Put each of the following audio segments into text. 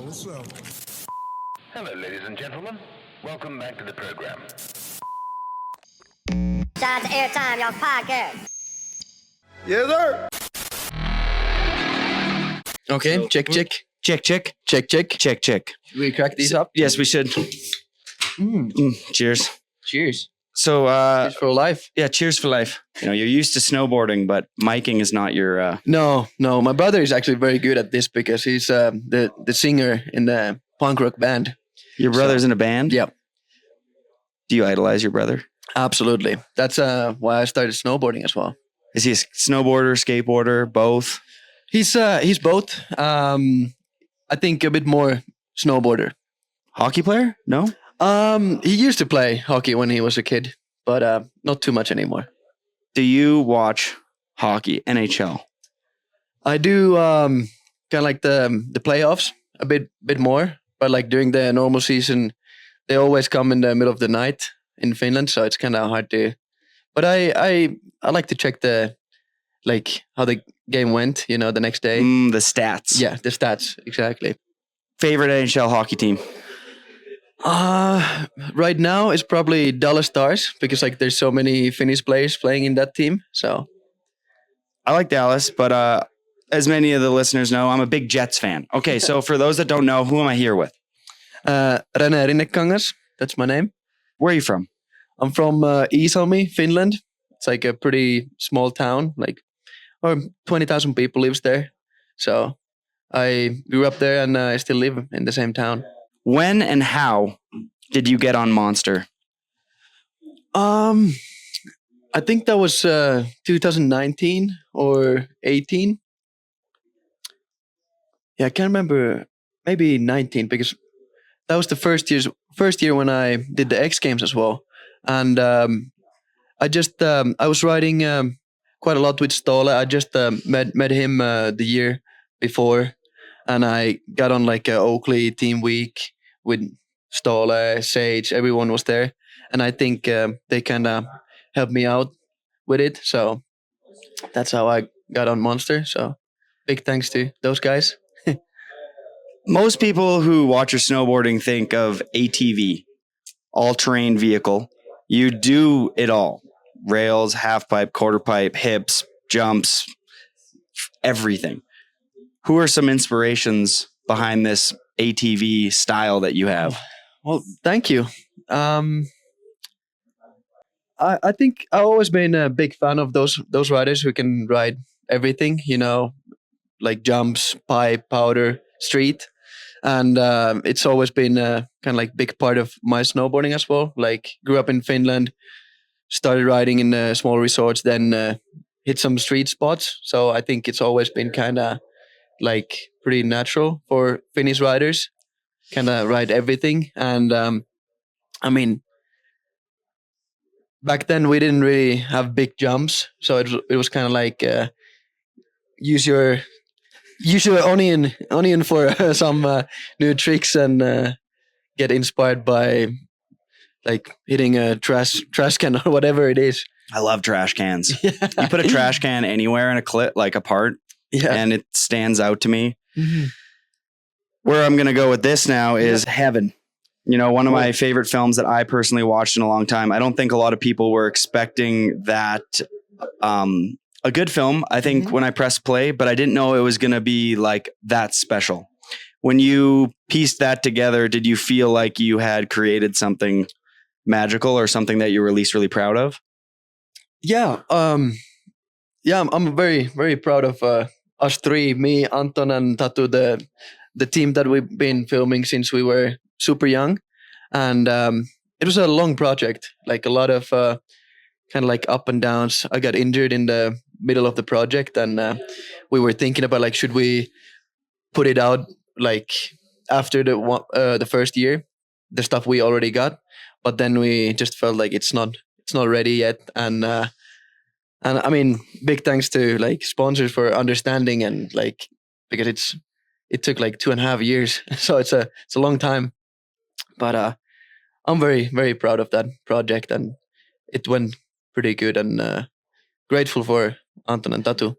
what's up? Hello, ladies and gentlemen. Welcome back to the program. Shout out to Airtime, y'all podcast. Yes, sir. Okay, check. We crack these up? Yes, we should. Cheers. Cheers. So, Cheers for life. yeah, cheers for life. You know, you're used to snowboarding, but miking is not your. No. My brother is actually very good at this because he's the singer in the punk rock band. Your brother's in a band? Yeah, Do you idolize your brother? absolutely. That's why I started snowboarding as well. Is he a snowboarder, skateboarder, both? He's both. I think a bit more snowboarder. Hockey player? No? He used to play hockey when he was a kid, but not too much anymore. Do you watch hockey, NHL? I do kind of like the playoffs a bit more, but like during the normal season, they always come in the middle of the night in Finland, so it's kind of hard to. But I like to check how the game went, the next day. The stats. Yeah, the stats exactly. Favorite NHL hockey team? Right now it's probably Dallas Stars because like there's so many Finnish players playing in that team. So I like Dallas, but as many of the listeners know, I'm a big Jets fan. Okay, so for those that don't know, who am I here with? Rene Rinnekangas, that's my name. Where are you from? I'm from Iisalmi, Finland. It's like a pretty small town, or 20,000 people lives there. So I grew up there and I still live in the same town. When and how did you get on Monster? I think that was 2019 or 18. Yeah, I can't remember. Maybe 19 because that was the first year when I did the X Games as well. And I was riding quite a lot with Ståle. I just met him the year before, and I got on like a Oakley team week with Ståle, Sage. Everyone was there, and I think they kind of helped me out with it. So that's how I got on Monster. So big thanks to those guys. Most people who watch your snowboarding think of ATV, all-terrain vehicle. You do it all. Rails, half pipe, quarter pipe, hips, jumps, everything. Who are some inspirations behind this ATV style that you have? Well, thank you. I think I've always been a big fan of those riders who can ride everything, like jumps, pipe, powder, street. And it's always been kind of like big part of my snowboarding as well. Like grew up in Finland, started riding in small resorts, then hit some street spots. So I think it's always been kind of like pretty natural for Finnish riders, kind of ride everything. And I mean, back then we didn't really have big jumps, so it was kind of like use your onion for some new tricks and get inspired by like hitting a trash can or whatever it is. I love trash cans. Yeah. You put a trash can anywhere in a clip, like a part, and it stands out to me. Mm-hmm. Where I'm going to go with this now is Heaven. One of my favorite films that I personally watched in a long time. I don't think a lot of people were expecting that a good film, I think, when I pressed play, but I didn't know it was going to be like that special. When you pieced that together, did you feel like you had created something magical or something that you were at least really proud of? Yeah. I'm very, very proud of us three, me, Anton, and Tatu, the team that we've been filming since we were super young. And it was a long project, like a lot of kind of like up and downs. I got injured in the middle of the project, and we were thinking about like, should we put it out like after the first year, the stuff we already got, but then we just felt like it's not ready yet. And I mean, big thanks to like sponsors for understanding, and like because it took like 2.5 years, so it's a long time. But I'm very, very proud of that project, and it went pretty good, and grateful for Anton and Tatu.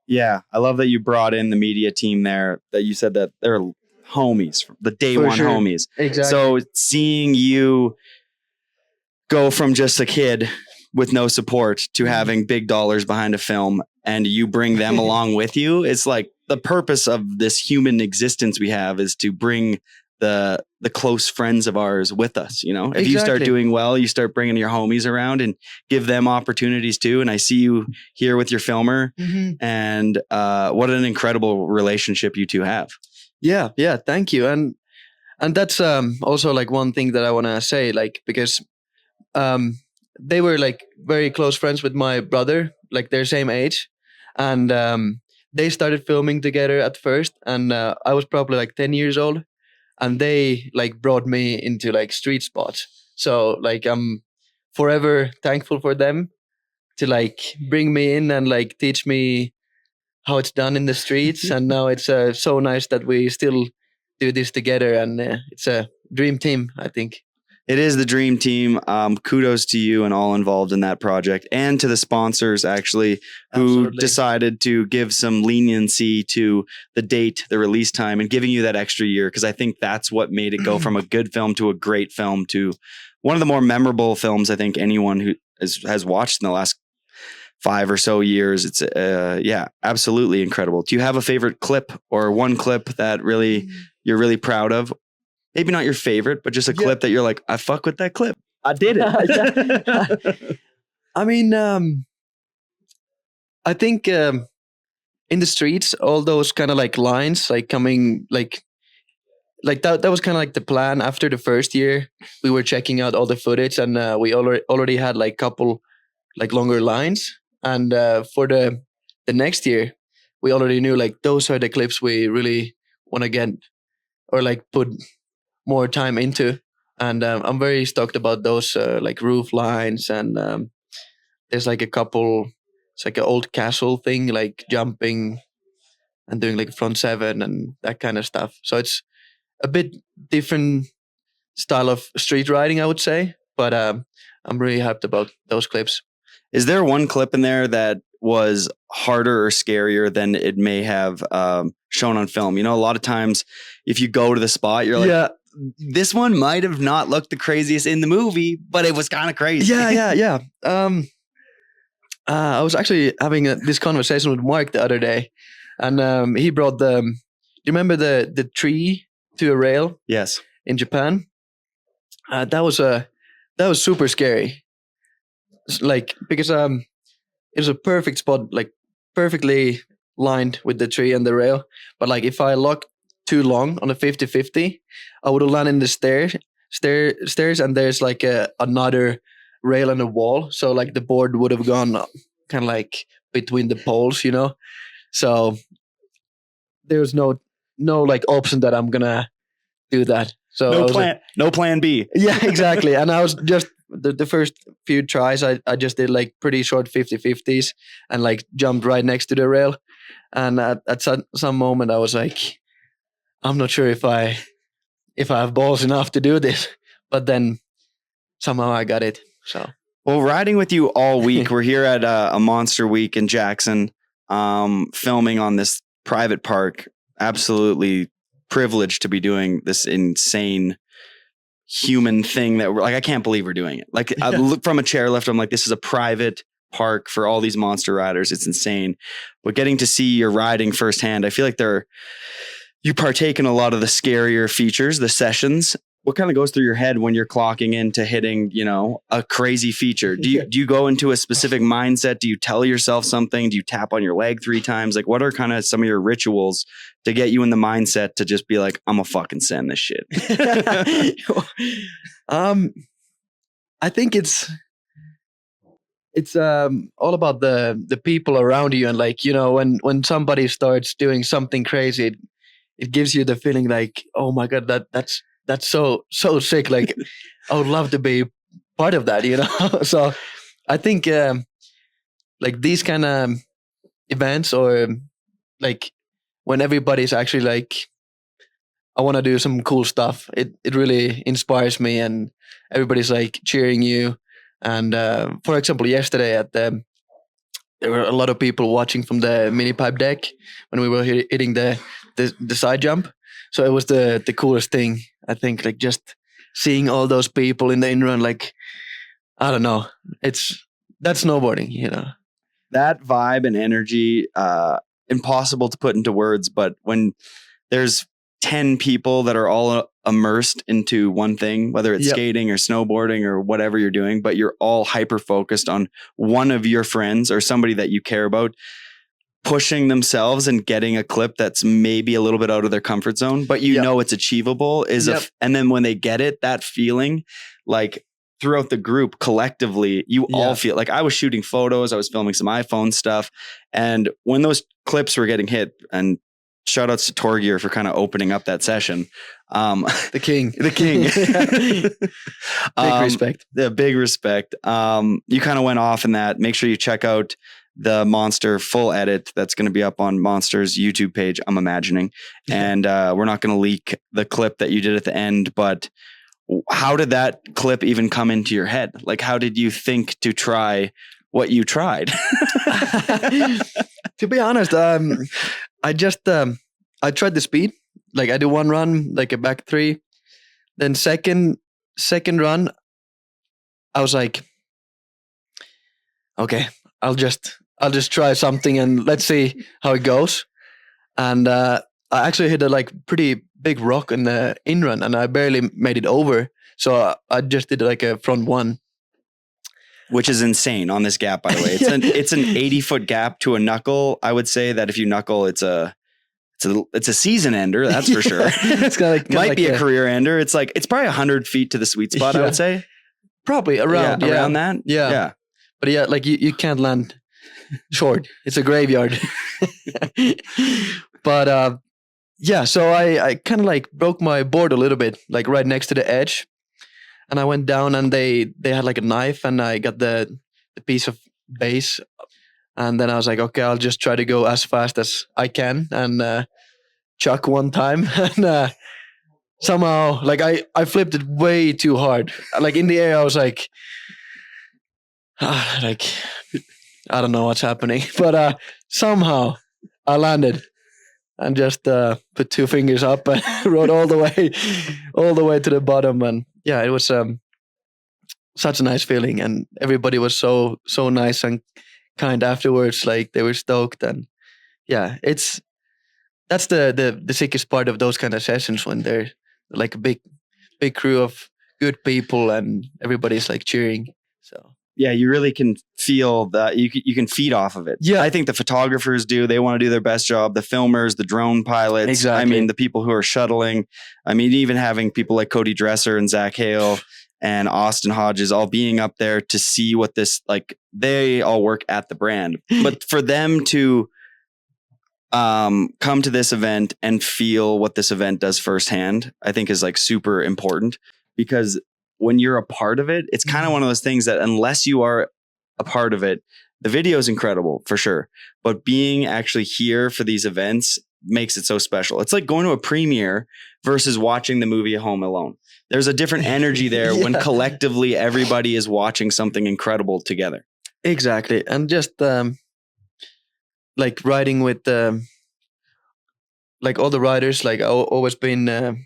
Yeah, I love that you brought in the media team there, that you said that they're homies, the day For one sure. homies. Exactly. So seeing you go from just a kid with no support to having big dollars behind a film, and you bring them along with you, it's like the purpose of this human existence we have is to bring the close friends of ours with us. You know, if you start Exactly. doing well, you start bringing your homies around and give them opportunities too. And I see you here with your filmer, and what an incredible relationship you two have. Yeah, thank you. And that's also like one thing that I want to say, like, because they were like very close friends with my brother, like their same age, and they started filming together at first, and I was probably like 10 years old, and they like brought me into like street spots. So like I'm forever thankful for them to like bring me in and like teach me how it's done in the streets. And now it's so nice that we still do this together, and it's a dream team, I think. It is the dream team. Kudos to you and all involved in that project, and to the sponsors actually who Absolutely. decided to give some leniency to the date, the release time, and giving you that extra year. Because I think that's what made it go from a good film to a great film to one of the more memorable films I think anyone who has watched in the last 5 or so years. It's absolutely incredible. Do you have a favorite clip or one clip that really you're really proud of? Maybe not your favorite, but just a clip that you're like, I fuck with that clip. I did it. I mean, I think in the streets, all those kind of like lines, like coming, like that was kind of like the plan. After the first year, we were checking out all the footage, and we already had like couple like longer lines. And for the next year, we already knew like those are the clips we really want to get or like put more time into. And I'm very stoked about those like roof lines, and there's like a couple, it's like an old castle thing, like jumping and doing like front seven and that kind of stuff. So it's a bit different style of street riding, I would say, but I'm really hyped about those clips. Is there one clip in there that was harder or scarier than it may have shown on film? You know, a lot of times if you go to the spot, you're like, this one might have not looked the craziest in the movie, but it was kind of crazy. Yeah. I was actually having this conversation with Mark the other day, and he brought do you remember the tree to a rail? Yes. In Japan? That was super scary. Like, because it was a perfect spot, like perfectly lined with the tree and the rail. But like if I locked too long on a 50-50, I would have landed in the stairs, and there's like another rail and a wall. So like the board would have gone kind of like between the poles, you know? So there's no like option that I'm gonna do that. So no plan B. Yeah, exactly. And I was just the first few tries, I just did like pretty short 50-50s and like jumped right next to the rail. And at some moment I was like, I'm not sure if I have balls enough to do this. But then somehow I got it. So, well, riding with you all week. We're here at a Monster Week in Jackson, filming on this private park. Absolutely privileged to be doing this insane human thing that we're like, I can't believe we're doing it. Like I look from a chairlift, I'm like, this is a private park for all these monster riders. It's insane. But getting to see your riding firsthand, I feel like you partake in a lot of the scarier features, the sessions. What kind of goes through your head when you're clocking into hitting, you know, a crazy feature? Do you go into a specific mindset? Do you tell yourself something? Do you tap on your leg 3 times? Like, what are kind of some of your rituals to get you in the mindset to just be like, I'm gonna fucking send this shit? I think it's all about the people around you, and like, you know, when somebody starts doing something crazy, it gives you the feeling like, oh my god, that's so sick. Like I would love to be part of that, you know? So I think like these kind of events, or like when everybody's actually like, I want to do some cool stuff, it really inspires me, and everybody's like cheering you. And for example, yesterday there were a lot of people watching from the mini pipe deck when we were hitting the side jump. So it was the coolest thing, I think, like just seeing all those people in the in run, like, I don't know, that's snowboarding, you know. That vibe and energy, impossible to put into words, but when there's 10 people that are all immersed into one thing, whether it's skating or snowboarding or whatever you're doing, but you're all hyper focused on one of your friends or somebody that you care about pushing themselves and getting a clip that's maybe a little bit out of their comfort zone, but you know it's achievable and then when they get it, that feeling, like throughout the group collectively, you all feel like I was shooting photos, I was filming some iPhone stuff. And when those clips were getting hit, and shout outs to Torgear for kind of opening up that session. The king. Big respect. The big respect. You kind of went off in that. Make sure you check out the Monster full edit that's going to be up on Monster's YouTube page, I'm imagining. And we're not going to leak the clip that you did at the end, but how did that clip even come into your head? Like, how did you think to try what you tried? To be honest, I just I tried the speed. Like I do one run, like a back three. Then second run, I was like, okay, I'll just try something and let's see how it goes. And I actually hit a like pretty big rock in the in run, and I barely made it over. So I just did like a front one, which is insane on this gap, by the way. It's an 80-foot gap to a knuckle. I would say that if you knuckle, it's a season ender, that's for sure. It's might be a career ender. It's probably 100 feet to the sweet spot, I would say. Probably around that. Yeah. But yeah, like you can't land short. It's a graveyard. But yeah, so I kind of like broke my board a little bit, like right next to the edge. And I went down and they had like a knife, and I got the piece of base. And then I was like, okay, I'll just try to go as fast as I can and chuck one time. And somehow, like I flipped it way too hard. Like in the air, I was like I don't know what's happening. But somehow I landed and just put two fingers up and rode all the way to the bottom. And yeah, it was such a nice feeling, and everybody was so nice and kind afterwards. Like they were stoked, and yeah, that's the sickest part of those kind of sessions, when they're like a big crew of good people and everybody's like cheering. So yeah, you really can feel that you can feed off of it. Yeah, I think the photographers do. They want to do their best job. The filmers, the drone pilots. Exactly. I mean, the people who are shuttling. I mean, even having people like Cody Dresser and Zak Hale and Austin Hodges all being up there to see what this, like, they all work at the brand. But for them to come to this event and feel what this event does firsthand, I think is like super important, because when you're a part of it, it's kind of one of those things that unless you are a part of it, the video is incredible for sure. But being actually here for these events makes it so special. It's like going to a premiere versus watching the movie at home alone. There's a different energy there when collectively everybody is watching something incredible together. Exactly. And just like riding with like all the riders, like I've always been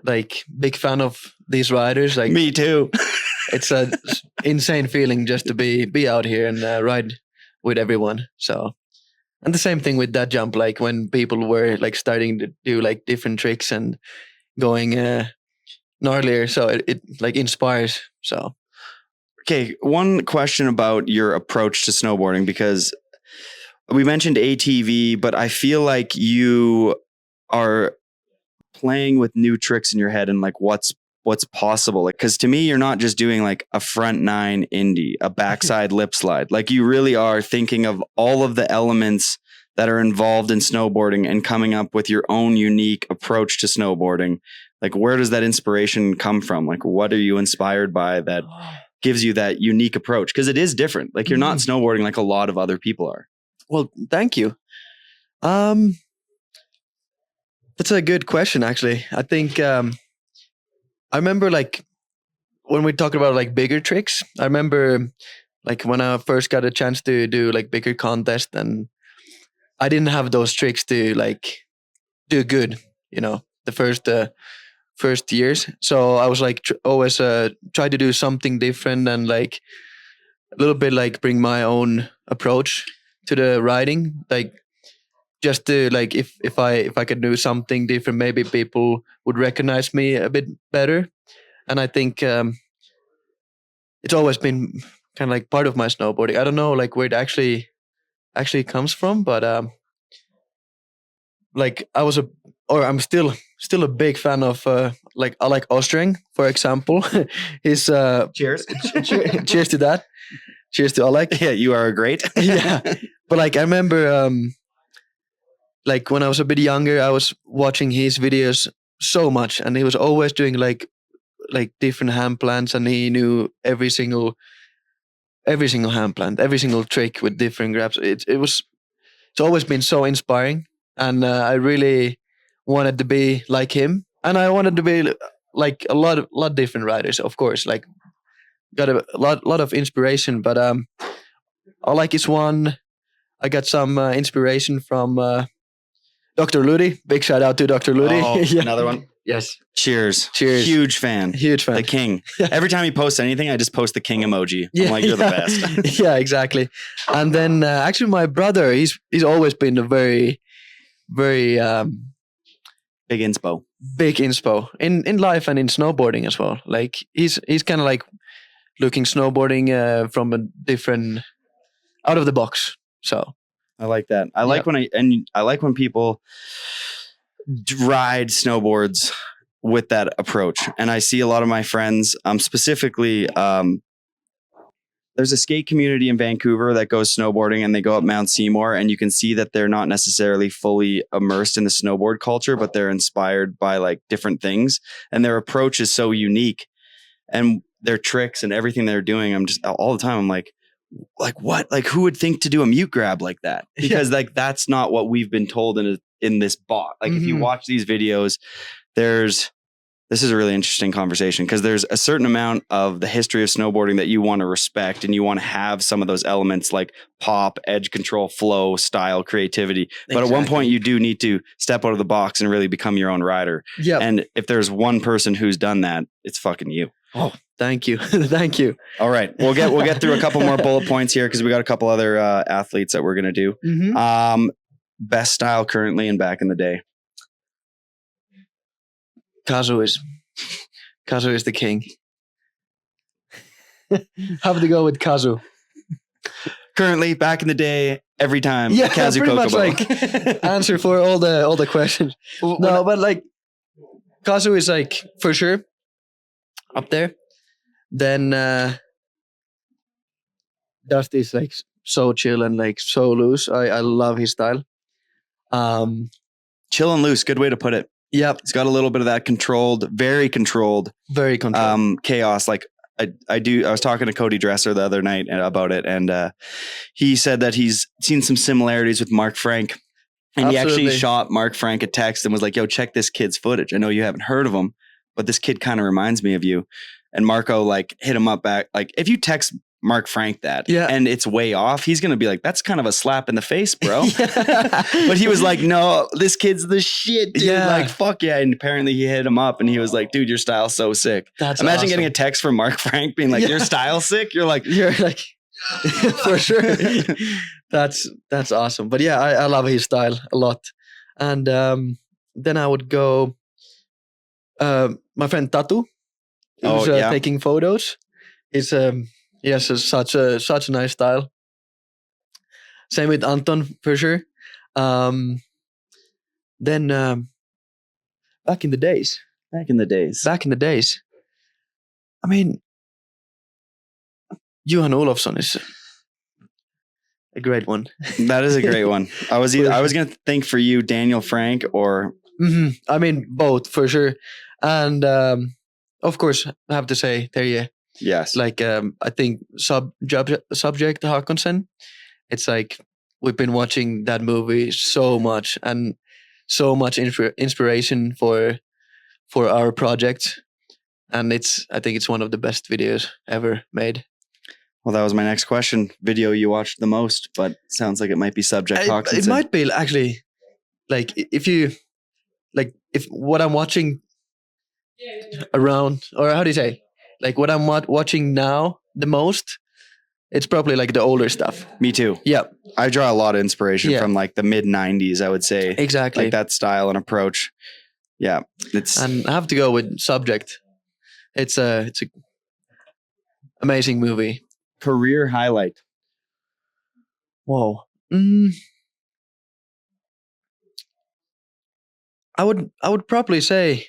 like big fan of these riders. Like me too. It's a insane feeling just to be out here and ride with everyone. So, and the same thing with that jump, like when people were like starting to do like different tricks and going gnarlier. So it like inspires. So, okay, one question about your approach to snowboarding, because we mentioned ATV, but I feel like you are playing with new tricks in your head and like what's possible. Like, because to me, you're not just doing like a front nine indie, a backside lip slide. Like you really are thinking of all of the elements that are involved in snowboarding and coming up with your own unique approach to snowboarding. Like, where does that inspiration come from? Like, what are you inspired by that gives you that unique approach? Because it is different. Like, you're not snowboarding like a lot of other people are. Well, thank you. That's a good question, actually. I think I remember like when we talk about like bigger tricks, I remember like when I first got a chance to do like bigger contests, and I didn't have those tricks to like do good, you know. the first years. So I was like always try to do something different and like a little bit like bring my own approach to the riding, like just to like if I could do something different, maybe people would recognize me a bit better. And I think it's always been kind of like part of my snowboarding. I don't know like where it actually comes from, but like I'm still a big fan of like I like Ostreng, for example. His Cheers. cheers to that. Cheers to Oleg. Yeah, you are great. Yeah, but like I remember like when I was a bit younger, I was watching his videos so much, and he was always doing like different hand plants, and he knew every single hand plant, every single trick with different grabs. It's always been so inspiring, and I really wanted to be like him, and I wanted to be like a lot different riders, of course. Like got a lot of inspiration, but I like his one. I got some inspiration from Dr. Ludi. Big shout out to Dr. Ludi. Oh, Yeah. another one. Yes. Cheers. Huge fan. The king. Every time he posts anything, I just post the king emoji. I'm like, you're the best. Yeah, exactly. And then actually my brother, he's always been a very, very big inspo. Big inspo in life and in snowboarding as well. Like he's kind of like looking snowboarding from a different, out of the box. So I like that. I like when people ride snowboards with that approach. And I see a lot of my friends, specifically, there's a skate community in Vancouver that goes snowboarding, and they go up Mount Seymour, and you can see that they're not necessarily fully immersed in the snowboard culture, but they're inspired by like different things, and their approach is so unique, and their tricks and everything they're doing. I'm just all the time, I'm like what? Like who would think to do a mute grab like that? Because like that's not what we've been told in this bot. Like if you watch these videos, this is a really interesting conversation, because there's a certain amount of the history of snowboarding that you want to respect, and you want to have some of those elements like pop, edge control, flow, style, creativity. Exactly. But at one point you do need to step out of the box and really become your own rider. Yeah. And if there's one person who's done that, it's fucking you. Oh, thank you. Thank you. All right. We'll get through a couple more bullet points here, because we got a couple other athletes that we're going to do. Mm-hmm. Best style currently and back in the day. Kazu is the king. Have to go with Kazu. Currently, back in the day, every time. Yeah, Kazu pretty Kokobo. much like answer for all the questions. No, but like Kazu is like for sure up there. Then Dusty is like so chill and like so loose. I love his style. Chill and loose, good way to put it. Yep. It's got a little bit of that very controlled chaos. Like I was talking to Cody Dresser the other night about it, and he said that he's seen some similarities with Mark Frank. And Absolutely. He actually shot Mark Frank a text and was like, yo, check this kid's footage. I know you haven't heard of him, but this kid kind of reminds me of you. And Marco like hit him up back. Like if you text Mark Frank that and it's way off, he's going to be like, that's kind of a slap in the face, bro. But he was like, no, this kid's the shit, dude. Yeah. Like, fuck yeah. And apparently he hit him up and he was like, dude, your style's so sick. Imagine awesome. Getting a text from Mark Frank being like, your style's sick. You're like, for sure. That's awesome. But yeah, I love his style a lot. And then I would go, my friend Tatu, who's taking photos. Is he has such a nice style. Same with Anton for sure. Then back in the days. I mean, Johan Olofsson is a great one. That is a great one. I was going to think for you, Daniel Frank or. Mm-hmm. I mean, both for sure. And of course, I have to say Terje. Yes. Like, I think Subject Håkonsen, it's like we've been watching that movie so much and so much inspiration for our project. And I think it's one of the best videos ever made. Well, that was my next question. Video you watched the most, but sounds like it might be Subject Håkonsen. It might be actually, like if you like if what I'm watching around, or how do you say, like what I'm watching now the most, it's probably like the older stuff. Me too. Yeah, I draw a lot of inspiration Yeah. from like the mid 90s, I would say. exactly. Like that style and approach. Yeah. It's And I have to go with Subject. It's a amazing movie. career highlight. Whoa. I would probably say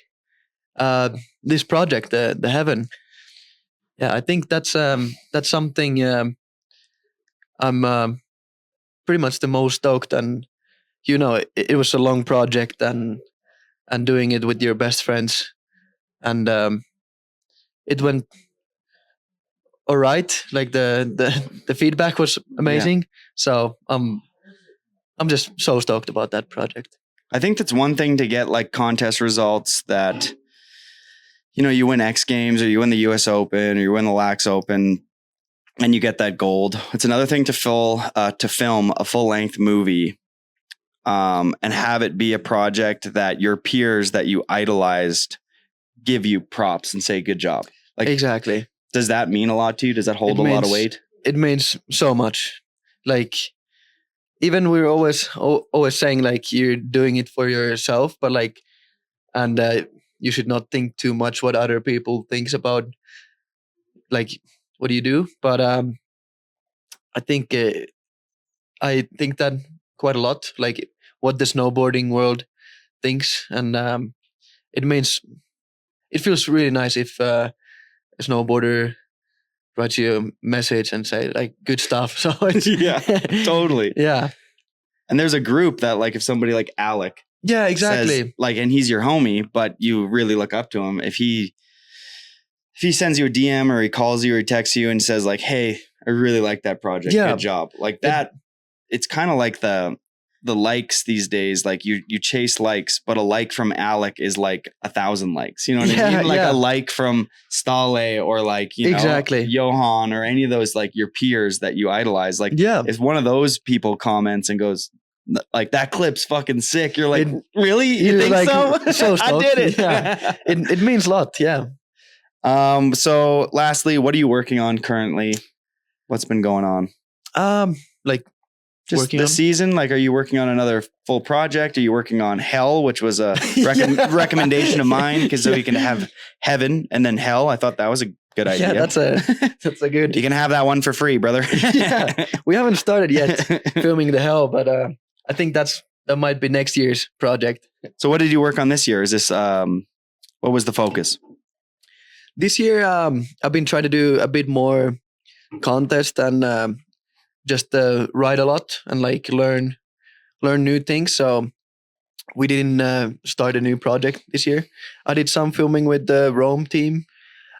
this project, the Heaven. Yeah, I think that's something I'm pretty much the most stoked, and it was a long project, and doing it with your best friends, and it went all right. Like the feedback was amazing, so I'm just so stoked about that project. I think that's one thing to get like contest results that, you win X Games or you win the US Open or you win the Lax Open and you get that gold. It's another thing to film a full length movie and have it be a project that your peers that you idolized give you props and say, good job. Like, Exactly. does that mean a lot to you? Does that hold a lot of weight? It means so much. Like, even we're always saying like you're doing it for yourself, but like, and you should not think too much what other people thinks about like what you do. But I think that quite a lot, like what the snowboarding world thinks, and it feels really nice if a snowboarder writes you a message and say like good stuff. So it's Yeah, totally. yeah. And there's a group that like if somebody like Alec Yeah, exactly. says, like, and he's your homie, but you really look up to him. If he sends you a DM or he calls you or he texts you and says like, hey, I really like that project. Yeah. Good job. Like that, it's kind of like the likes these days. Like you chase likes, but a like from Alec is like 1,000 likes. You know what I mean? Like a like from Ståle or like, Exactly. Johan or any of those, like your peers that you idolize. Like Yeah. if one of those people comments and goes, like that clip's fucking sick. You're like, really? You You're think like, so? so I stoked. did it. Yeah. It means a lot. Yeah. So lastly, what are you working on currently? What's been going on? Like Just working this on? season? Like, are you working on another full project? Are you working on Hell, which was a recommendation of mine because so we can have Heaven and then Hell? I thought that was a good idea. Yeah, that's a good. You can have that one for free, brother. Yeah, we haven't started yet filming the Hell, but I think that might be next year's project. So what did you work on this year? Is this what was the focus? This year, I've been trying to do a bit more contest and just ride a lot and like learn new things. So we didn't start a new project this year. I did some filming with the Rome team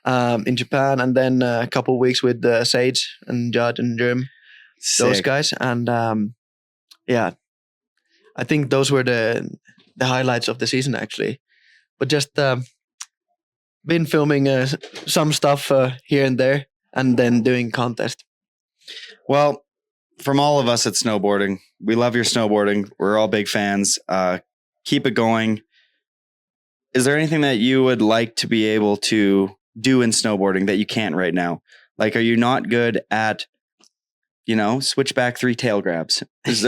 in Japan, and then a couple of weeks with Sage and Judd and Germ, those Sick. guys. And yeah, I think those were the highlights of the season actually. But just been filming some stuff here and there, and then doing contest. Well, from all of us at Snowboarding, we love your snowboarding. We're all big fans. Keep it going. Is there anything that you would like to be able to do in snowboarding that you can't right now? Like, are you not good at, switchback 3 tail grabs? Is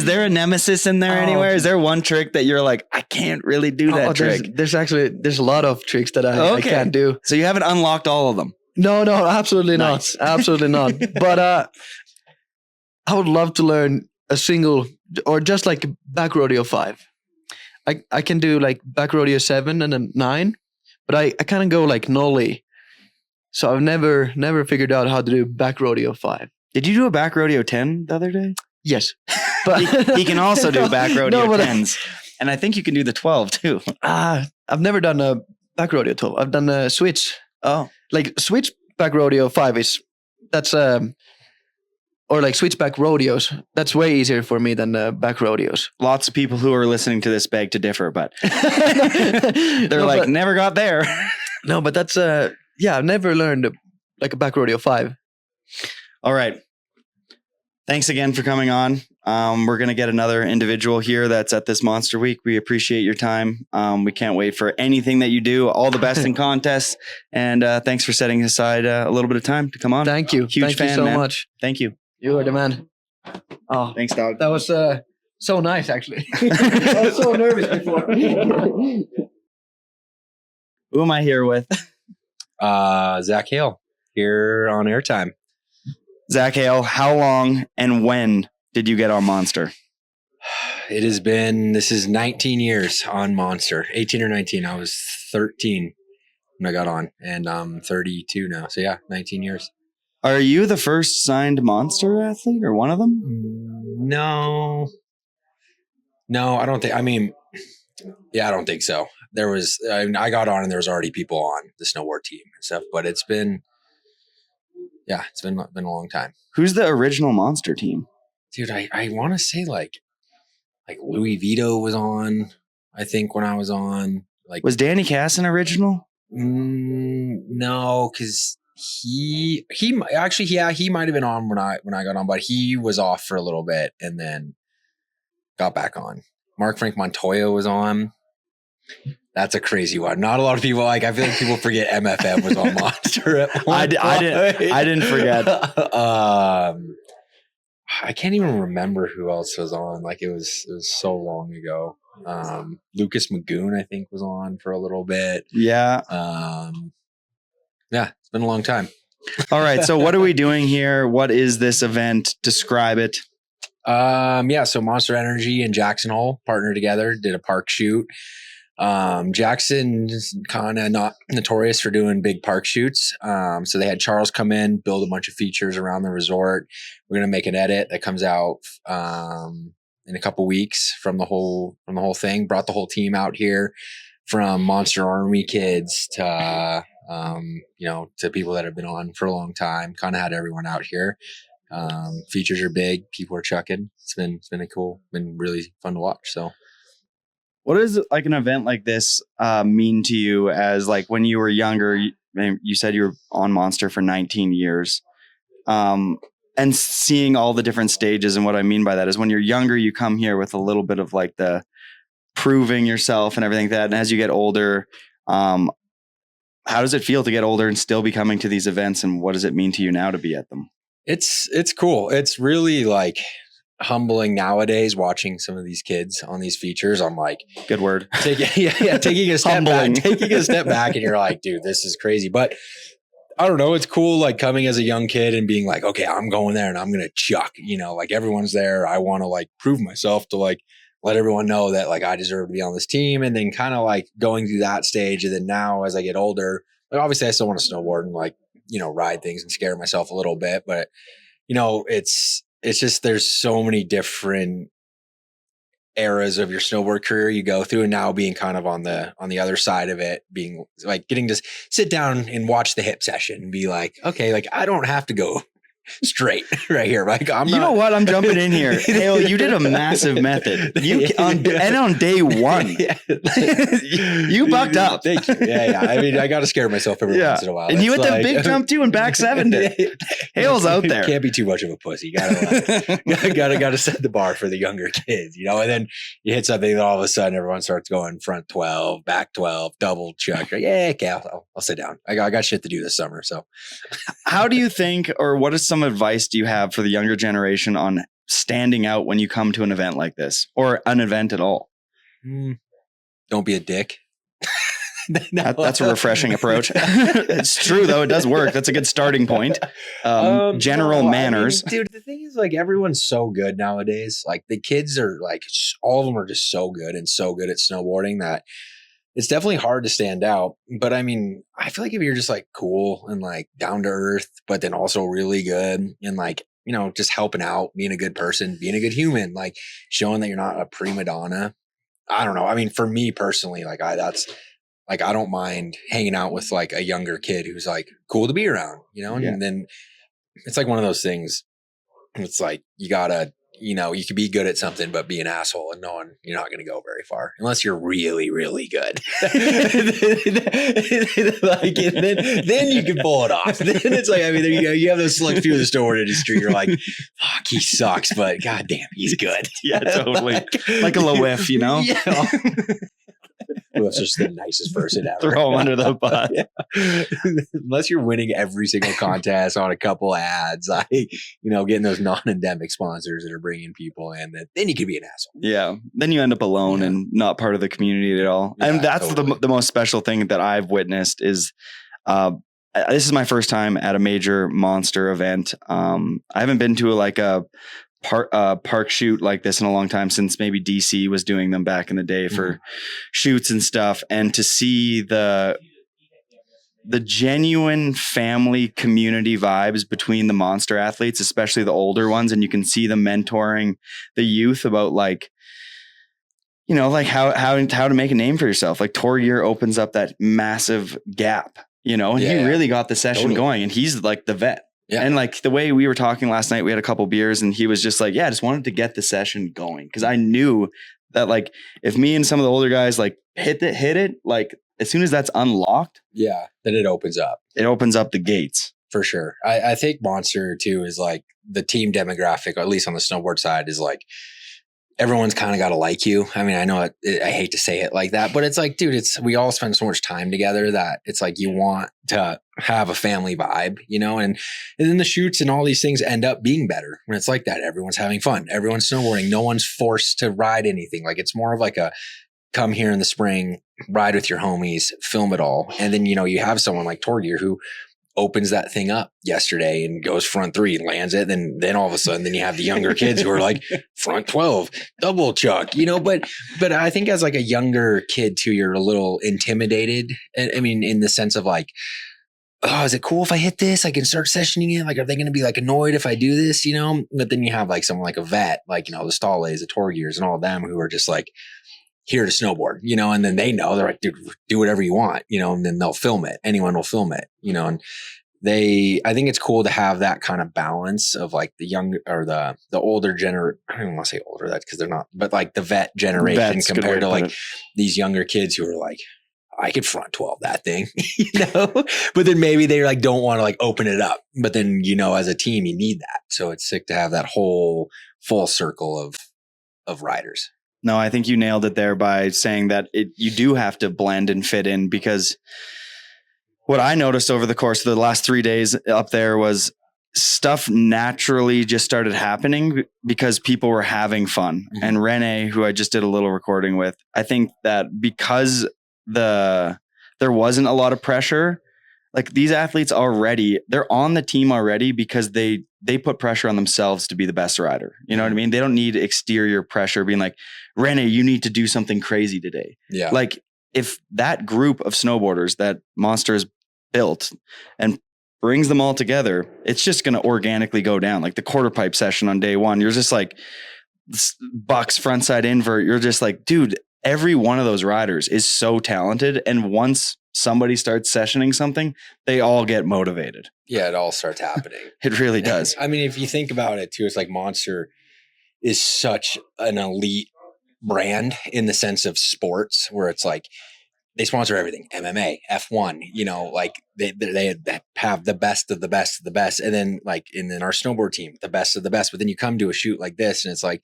there a nemesis in there anywhere? Is there one trick that you're like, I can't really do that trick? There's a lot of tricks that I can't do. So you haven't unlocked all of them? No, absolutely Nice. not. Absolutely not. But I would love to learn a single or just like back rodeo 5. I can do like back rodeo 7 and then 9, but I kind of go like nollie. So I've never figured out how to do back rodeo 5. Did you do a back rodeo 10 the other day? Yes, but he can also do back rodeo No, but 10s. And I think you can do the 12 too. I've never done a back rodeo 12. I've done a switch. Oh. Like switch back rodeo 5 that's or like switchback rodeos. That's way easier for me than back rodeos. Lots of people who are listening to this beg to differ, but they're never got there. No, but that's I've never learned like a back rodeo 5. All right. Thanks again for coming on. We're going to get another individual here that's at this Monster Week. We appreciate your time. We can't wait for anything that you do. All the best in contests. And thanks for setting aside a little bit of time to come on. Thank you. Huge Thank fan, you so man. much. Thank you. You are the man. Oh, Thanks, dog. that was so nice, actually. I was so nervous before. Who am I here with? Zak Hale here on airtime. Zak Hale, how long and when did you get on Monster? This is 19 years on Monster. 18 or 19. I was 13 when I got on, and I'm 32 now. So yeah, 19 years. Are you the first signed Monster athlete or one of them? No, I don't think. I don't think so. I got on and there was already people on the snowboard team and stuff, but it's been a long time. Who's the original Monster team? Dude, I want to say like Louis Vito was on, I think, when I was on. Like, Was Danny Casson original? No, because he might have been on when I got on, but he was off for a little bit and then got back on. Mark Frank Montoya was on. That's a crazy one. Not a lot of people I feel like people forget MFM was on Monster at one point. I didn't forget. I can't even remember who else was on. Like it was so long ago. Lucas Magoon, I think, was on for a little bit. Yeah. Yeah, it's been a long time. All right. So what are we doing here? What is this event? Describe it. So Monster Energy and Jackson Hole partnered together, did a park shoot. Jackson's kind of not notorious for doing big park shoots. So they had Charles come in, build a bunch of features around the resort. We're going to make an edit that comes out, in a couple weeks from the whole thing. Brought the whole team out here, from Monster Army kids to, to people that have been on for a long time. Kind of had everyone out here. Features are big. People are chucking. It's been been really fun to watch. So. What does like an event like this mean to you as like when you were younger? You said you were on Monster for 19 years, and seeing all the different stages. And what I mean by that is when you're younger, you come here with a little bit of like the proving yourself and everything like that. And as you get older, how does it feel to get older and still be coming to these events? And what does it mean to you now to be at them? It's cool. It's really like humbling nowadays watching some of these kids on these features. I'm like, good word. Taking a step back, and you're like, dude, this is crazy. But I don't know. It's cool. Like coming as a young kid and being like, okay, I'm going there and I'm going to chuck, like everyone's there. I want to like prove myself to like let everyone know that like I deserve to be on this team. And then kind of like going through that stage. And then now as I get older, like obviously I still want to snowboard and like, ride things and scare myself a little bit, but it's just, there's so many different eras of your snowboard career you go through, and now being kind of on the other side of it, being like getting to sit down and watch the hip session and be like, okay, like I don't have to go straight right here. Like I'm know what? I'm jumping in here. Hale, you did a massive method. And on day one, you bucked up. Thank you. Yeah. I mean, I got to scare myself every once in a while. And you hit that big jump too and back 7 did. Hale's out there. Can't be too much of a pussy. Gotta set the bar for the younger kids, and then you hit something that all of a sudden everyone starts going front 12, back 12, double chuck. Yeah, okay, I'll sit down. I got shit to do this summer. So how do you think, or what is some advice do you have for the younger generation on standing out when you come to an event like this, or an event at all? Don't be a dick. That's a refreshing approach. It's true though. It does work. That's a good starting point. General manners. Dude, the thing is like everyone's so good nowadays. Like the kids are like, all of them are just so good and so good at snowboarding that it's definitely hard to stand out. But I mean, I feel like if you're just like cool and like down to earth, but then also really good and like, just helping out, being a good person, being a good human, like showing that you're not a prima donna. I don't know. I mean, for me personally, like I don't mind hanging out with like a younger kid who's like cool to be around, And then it's like one of those things. It's like, you gotta you know, you could be good at something, but be an asshole and you're not going to go very far unless you're really, really good. Like, then you can pull it off. Then it's like, I mean, there you go. You have those select few in the snowboard industry. You're like, fuck, he sucks, but goddamn, he's good. Yeah, totally. Like a Lewif, you know? Yeah. That's just the nicest person ever. Throw him under the bus. Yeah. Unless you're winning every single contest on a couple ads, like, you know, getting those non-endemic sponsors that are bringing people in, then you could be an asshole. Yeah. Then you end up alone and not part of the community at all. Yeah, and that's totally. the most special thing that I've witnessed is, this is my first time at a major monster event. I haven't been to a park shoot like this in a long time, since maybe DC was doing them back in the day for shoots and stuff. And to see the genuine family community vibes between the monster athletes, especially the older ones. And you can see them mentoring the youth about, like, you know, like how to make a name for yourself. Like Tour Gear opens up that massive gap, you know, and he really got the session going, and he's like the vet. Yeah. And like the way we were talking last night, we had a couple beers and he was just like, yeah, I just wanted to get the session going. Cause I knew that, like, if me and some of the older guys like hit it, like as soon as that's unlocked, then it opens up. It opens up the gates. For sure. I think Monster too is like the team demographic, or at least on the snowboard side, is like, everyone's kind of got to like you. I mean, I know I hate to say it like that, but it's like, dude, we all spend so much time together that it's like you want to have a family vibe, you know, and then the shoots and all these things end up being better when it's like that. Everyone's having fun. Everyone's snowboarding. No one's forced to ride anything. Like, it's more of like a come here in the spring, ride with your homies, film it all. And then, you know, you have someone like Tour Gear who opens that thing up yesterday and goes front 3, lands it. Then all of a sudden, then you have the younger kids who are like front 12, double chuck, you know, but I think as like a younger kid too, you're a little intimidated. I mean, in the sense of like, oh, is it cool if I hit this? I can start sessioning it. Like, are they going to be like annoyed if I do this, you know? But then you have like someone like a vet, like, you know, the Ståles, the Tour Gears and all of them who are just like here to snowboard, you know, and then they know, they're like, dude, do whatever you want, you know, and then they'll film it. Anyone will film it, you know, and I think it's cool to have that kind of balance of like the young or the older I don't even want to say older, that's because they're not, but like the vet generation compared to like these younger kids who are like, I could front 12 that thing, you know, but then maybe they like don't want to like open it up, but then, you know, as a team, you need that. So it's sick to have that whole full circle of riders. No, I think you nailed it there by saying that you do have to blend and fit in, because what I noticed over the course of the last 3 days up there was stuff naturally just started happening because people were having fun. Mm-hmm. And Rene, who I just did a little recording with, I think that because there wasn't a lot of pressure, like these athletes already, they're on the team already because they put pressure on themselves to be the best rider. You know what I mean? They don't need exterior pressure being like, Rene, you need to do something crazy today. Yeah. Like if that group of snowboarders that Monster has built and brings them all together, it's just going to organically go down. Like the quarter pipe session on day one, you're just like bucks frontside invert. You're just like, dude, every one of those riders is so talented. And once somebody starts sessioning something, they all get motivated. Yeah, it all starts happening. It really does. I mean, if you think about it too, it's like Monster is such an elite brand in the sense of sports, where it's like they sponsor everything, MMA, F1, you know, like they have the best of the best of the best. And then like in our snowboard team, the best of the best. But then you come to a shoot like this and it's like,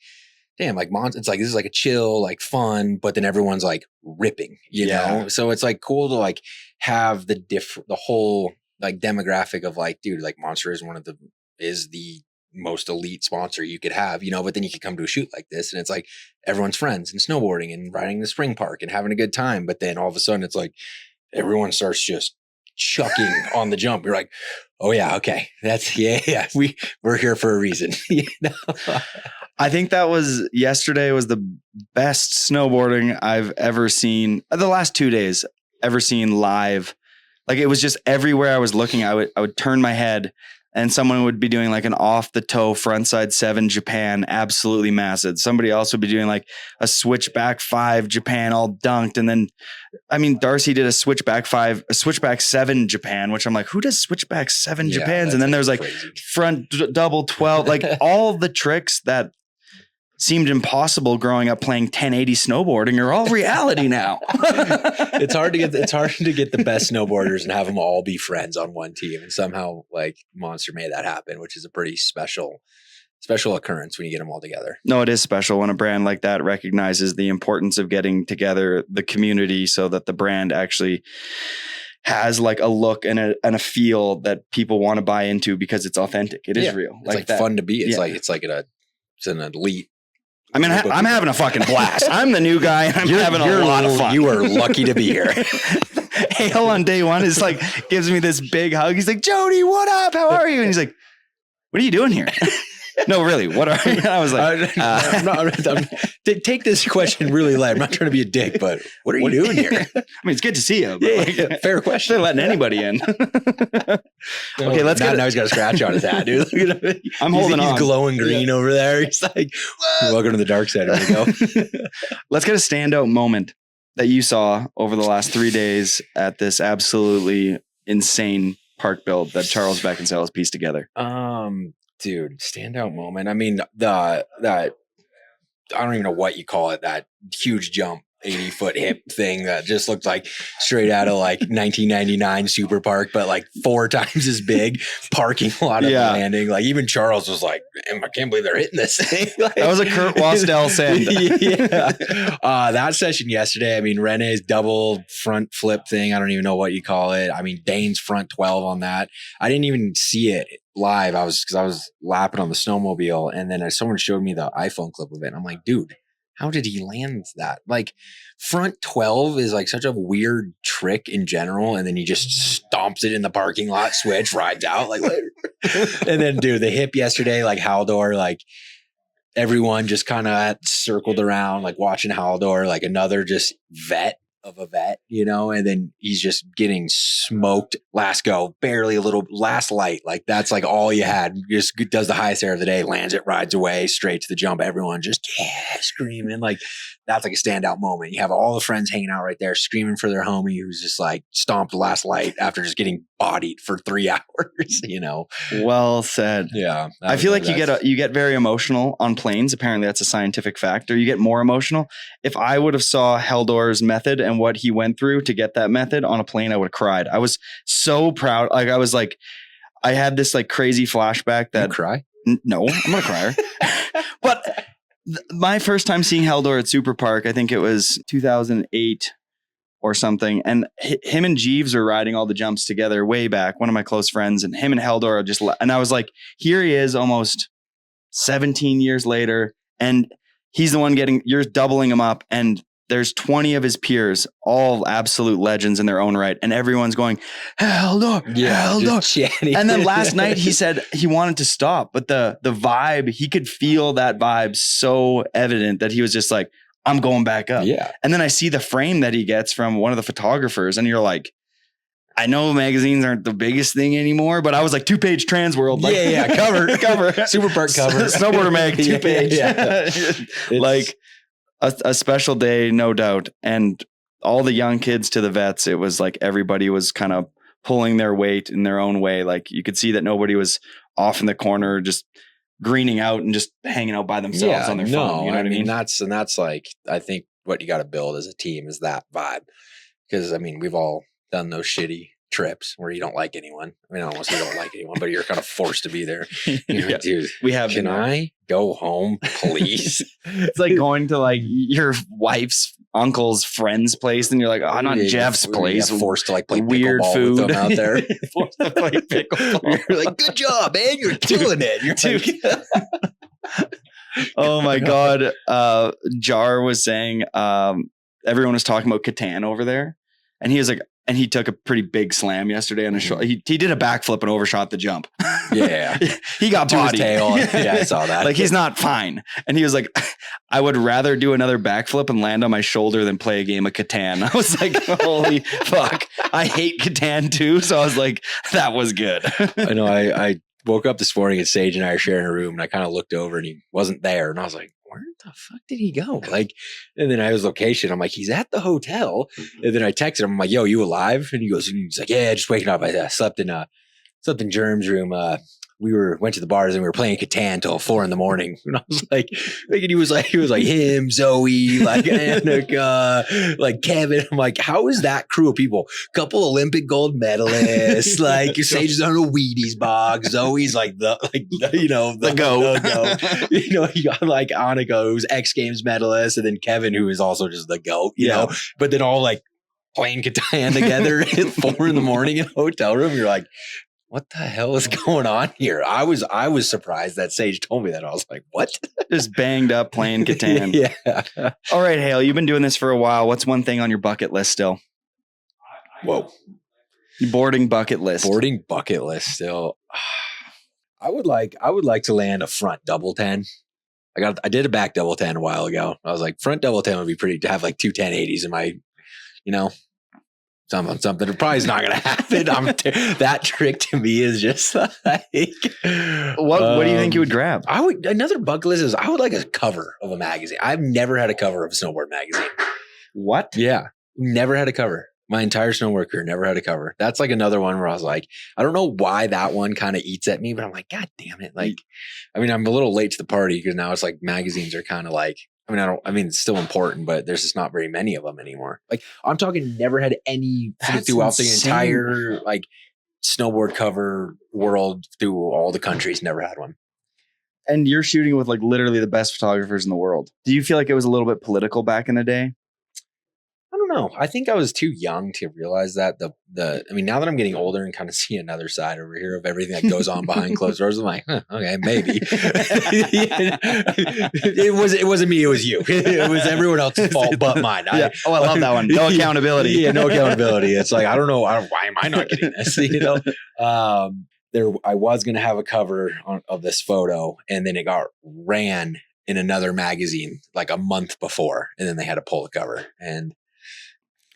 damn, like it's like, this is like a chill, like fun, but then everyone's like ripping, you know? So it's like cool to like have the whole like demographic of like, dude, like Monster is the most elite sponsor you could have, you know, but then you could come to a shoot like this and it's like everyone's friends and snowboarding and riding the spring park and having a good time. But then all of a sudden it's like everyone starts just chucking on the jump. You're like, oh yeah, okay. That's we're here for a reason. You know? I think yesterday was the best snowboarding I've ever seen. The last 2 days ever seen live. Like it was just everywhere I was looking, I would turn my head and someone would be doing like an off the toe frontside 7 Japan, absolutely massive. Somebody else would be doing like a switchback 5 Japan, all dunked. And then, I mean, Darcy did a switchback 7 Japan, which I'm like, who does switchback 7 Japans? And then there's like crazy. Front double 12, like all the tricks that seemed impossible growing up playing 1080 snowboarding are all reality now. It's hard to get the best snowboarders and have them all be friends on one team. And somehow like Monster made that happen, which is a pretty special occurrence when you get them all together. No, it is special when a brand like that recognizes the importance of getting together the community so that the brand actually has like a look and a feel that people want to buy into because it's authentic. It is real. It's like fun to be. It's it's an elite. I mean, I'm having a fucking blast. I'm the new guy. And I'm having a lot of fun. You are lucky to be here. Hale on day one is like, gives me this big hug. He's like, Jody, what up? How are you? And he's like, what are you doing here? No, really. What are you? I was like, take this question really light. I'm not trying to be a dick, but what are you doing here? I mean, it's good to see you. But fair question. They're letting anybody in. Okay, let's now he's got a scratch on his hat, dude. Look at him. I'm holding on. He's glowing green over there. He's like, welcome to the dark side. Here we go. Let's get a standout moment that you saw over the last 3 days at this absolutely insane park build that Charles Beckinsale has pieced together. Dude, standout moment. I mean, that I don't even know what you call it. That huge jump, 80-foot hip thing that just looked like straight out of like 1999 Super Park, but like 4 times as big. Parking lot of landing. Like even Charles was like, "Man, I can't believe they're hitting this thing." Like, that was a Kurt Wasdell send. Yeah. That session yesterday. I mean, Rene's double front flip thing. I don't even know what you call it. I mean, Dane's front 12 on that. I didn't even see it live. Because I was lapping on the snowmobile, and then someone showed me the iPhone clip of it. And I'm like, dude, how did he land that? Like front 12 is like such a weird trick in general. And then he just stomps it in the parking lot, switch, rides out like later. And then dude, the hip yesterday, like Haldor, like everyone just kind of circled around, like watching Haldor, like another just vet of a vet, you know, and then he's just getting smoked. Last go, barely a little last light. Like that's like all you had. Just does the highest air of the day, lands it, rides away straight to the jump. Everyone just screaming. Like that's like a standout moment. You have all the friends hanging out right there screaming for their homie who's just like stomped the last light after just getting bodied for 3 hours, you know. Well said. Yeah. I feel like you get very emotional on planes. Apparently that's a scientific fact, or you get more emotional. If I would have saw Haldor's method and what he went through to get that method on a plane, I would have cried. I was so proud. Like I was like, I had this like crazy flashback that you cry. No, I'm not a crier. But my first time seeing Haldor at Super Park, I think it was 2008 or something. And him and Jeeves were riding all the jumps together way back. One of my close friends, and him and Haldor are and I was like, here he is almost 17 years later. And he's the one you're doubling him up. And there's 20 of his peers, all absolute legends in their own right. And everyone's going, Haldor, Haldor. And then last night he said he wanted to stop, but the vibe, he could feel that vibe so evident that he was just like, I'm going back up. Yeah. And then I see the frame that he gets from one of the photographers, and you're like, I know magazines aren't the biggest thing anymore, but I was like 2-page Trans World. Like, cover. Super Park cover. Snowboarder mag, 2-page. Yeah. Like a special day, no doubt. And all the young kids to the vets, it was like everybody was kind of pulling their weight in their own way. Like you could see that nobody was off in the corner, just greening out and just hanging out by themselves on their phone. You know what I mean? That's like, I think what you got to build as a team is that vibe. Because I mean, we've all done those shitty trips where you don't like anyone. I mean, I don't want to say you don't like anyone, but you're kind of forced to be there. You're like, dude, we have. Can I go home, please? It's like going to like your wife's uncle's friend's place, and you're like, oh, not Jeff's place. Forced to like play weird pickleball food with them out there. Forced to play pickleball. You're like, good job, man. You're killing it. You're like, oh my God. Jar was saying, everyone was talking about Catan over there, and he was like, and he took a pretty big slam yesterday on his shoulder. He did a backflip and overshot the jump. Yeah. He got to bodied. His tail. Yeah, I saw that. Like he's not fine. And he was like, I would rather do another backflip and land on my shoulder than play a game of Catan. I was like, holy fuck. I hate Catan too. So I was like, that was good. I know. I woke up this morning and Sage and I are sharing a room, and I kind of looked over and he wasn't there. And I was like, where the fuck did he go? Like, and then I was location. I'm like, he's at the hotel. And then I texted him. I'm like, yo, you alive? And he's like, yeah, just waking up. I slept in Germ's room we went to the bars and we were playing Catan till 4 a.m. And I was like, thinking he was like him, Zoe, like Annika, like Kevin. I'm like, how is that crew of people? Couple Olympic gold medalists, like Sage is on a Wheaties box. Zoe's like the goat. You got like Annika, who's X Games medalist, and then Kevin, who is also just the goat, you know, but then all like playing Catan together at 4 a.m. in a hotel room. You're like, what the hell is going on here? I was surprised that Sage told me that. I was like, what? Just banged up playing Catan. Yeah. All right, Hale, you've been doing this for a while. What's one thing on your bucket list still? Whoa. Boarding bucket list. Boarding bucket list still. I would like to land a front double 10. I did a back double 10 a while ago. I was like, front double 10 would be pretty to have like 2 1080s in my, something. It probably is not going to happen. That trick to me is just like, what do you think you would grab? Another bucket list is I would like a cover of a magazine. I've never had a cover of a snowboard magazine. What? Yeah. Never had a cover. My entire snowboard career never had a cover. That's like another one where I was like, I don't know why that one kind of eats at me, but I'm like, God damn it. Like, I'm a little late to the party because now it's like magazines are kind of like, it's still important, but there's just not very many of them anymore. Like I'm talking never had any throughout the entire like snowboard cover world through all the countries, never had one. And you're shooting with like literally the best photographers in the world. Do you feel like it was a little bit political back in the day? I don't know. I think I was too young to realize that now that I'm getting older and kind of see another side over here of everything that goes on behind closed doors, I'm like, okay, maybe. It wasn't me. It was you. It was everyone else's fault but mine. I love that one. No accountability. Yeah, no accountability. It's like, I don't know. Why am I not getting this? I was going to have a cover of this photo and then it got ran in another magazine like a month before. And then they had to pull the cover. And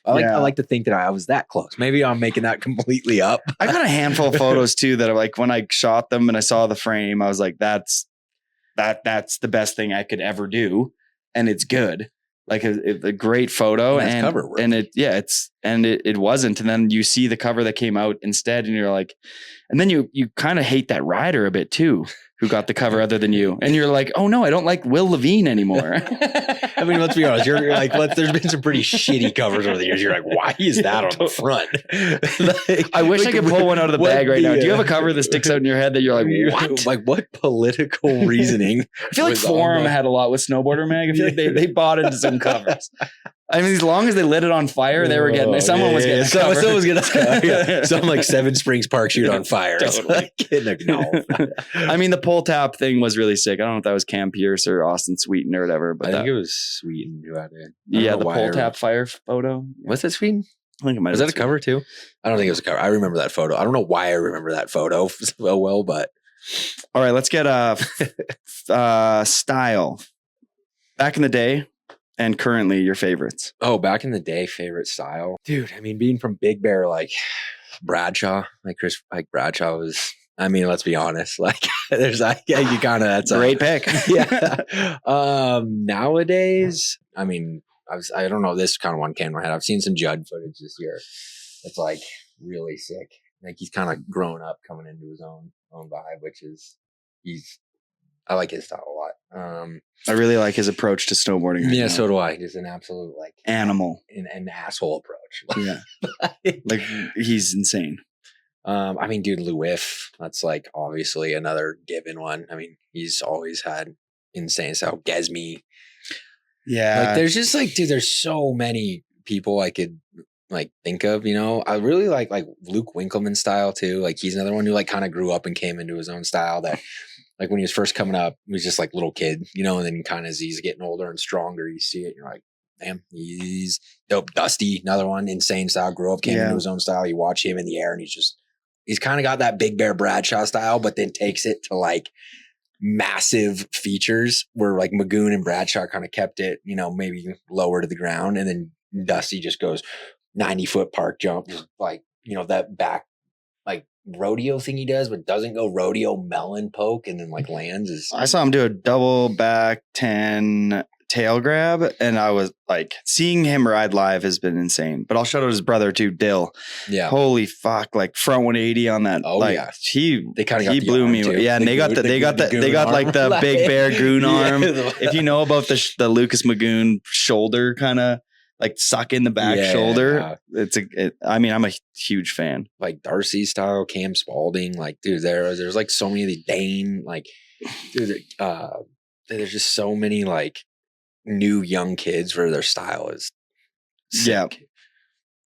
I like to think that I was that close. Maybe I'm making that completely up. I got a handful of photos too that are like when I shot them and I saw the frame, I was like, that's the best thing I could ever do. And it's good. Like a great photo and cover work. And it wasn't. And then you see the cover that came out instead and you're like, and then you kind of hate that rider a bit too, who got the cover other than you. And you're like, oh no, I don't like Will Levine anymore. Let's be honest. You're like, there's been some pretty shitty covers over the years. You're like, why is that on the front? I wish I could pull one out of the bag right now. Do you have a cover that sticks out in your head that you're like, what? Like what political reasoning? I feel like Forum had a lot with Snowboarder Mag. I feel like they bought into some covers. As long as they lit it on fire, they were getting. Someone was getting. Someone was getting. Something like Seven Springs Park shoot on fire. Totally. No. The pull tap thing was really sick. I don't know if that was Cam Pierce or Austin Sweeten or whatever, but I think it was Sweeten who had it. Yeah, the pull tap fire photo. Was that Sweeten? I think it might. Was that a cover too? I don't think it was a cover. I remember that photo. I don't know why I remember that photo so well, but all right, let's get style. Back in the day. And currently your favorites. Oh, back in the day, favorite style. Dude, being from Big Bear, like Bradshaw, Bradshaw was, let's be honest. Like there's like, you kind of, that's a great pick. Yeah. Nowadays, I don't know, this kind of one came to my head. I've seen some Judd footage this year. It's like really sick. Like he's kind of grown up coming into his own vibe, I like his style a lot. I really like his approach to snowboarding. Right now. So do I. He's an absolute animal, an asshole approach. Yeah, like he's insane. Dude, Louif, that's like obviously another given one. He's always had insane style. Gesme. Yeah, there's just dude, there's so many people I could think of. I really like Luke Winkleman's style too. He's another one who kind of grew up and came into his own style that. When he was first coming up, he was just little kid, and then kind of as he's getting older and stronger, you see it, and you're like, damn, he's dope. Dusty, another one, insane style, grew up, came into his own style. You watch him in the air and he's kind of got that Big Bear Bradshaw style, but then takes it to massive features where Magoon and Bradshaw kind of kept it, maybe lower to the ground. And then Dusty just goes 90-foot park jump, just that back, rodeo thing he does, but doesn't go rodeo melon poke and then lands. I saw him do a double back 10 tail grab, and I was like, seeing him ride live has been insane. But I'll shout out his brother too, Dill. Yeah. Holy fuck! Like front 180 on that. Oh, like, yeah. They kind of he blew me. Too. Yeah, and they got like the big bear goon arm. If you know about the Lucas Magoon shoulder, kind of like suck in the back shoulder. I'm a huge fan. Like Darcy style, Cam Spalding. Like, dude, there's like so many of the Dane. Like, dude, there's just so many like new young kids where their style is sick. Yeah.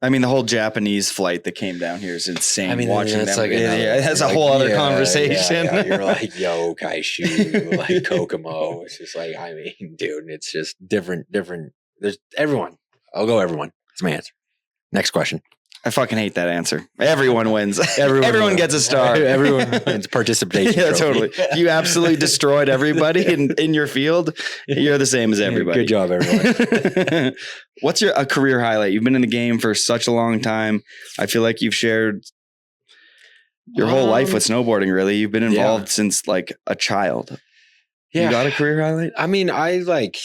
I mean, the whole Japanese flight that came down here is insane. I mean, watching that's them, like that's a whole other conversation. Yeah. You're like, yo, Kaishu, like Kokomo. It's just like, I mean, dude, it's just different. There's everyone. I'll go everyone. That's my answer. Next question. I fucking hate that answer. Everyone wins. Everyone gets a star. Everyone wins participation. Yeah, trophy. totally. You absolutely destroyed everybody in your field. You're the same as everybody. Good job, everyone. What's a career highlight? You've been in the game for such a long time. I feel like you've shared your whole life with snowboarding, really. You've been involved since like a child. Yeah. You got a career highlight? I mean, I like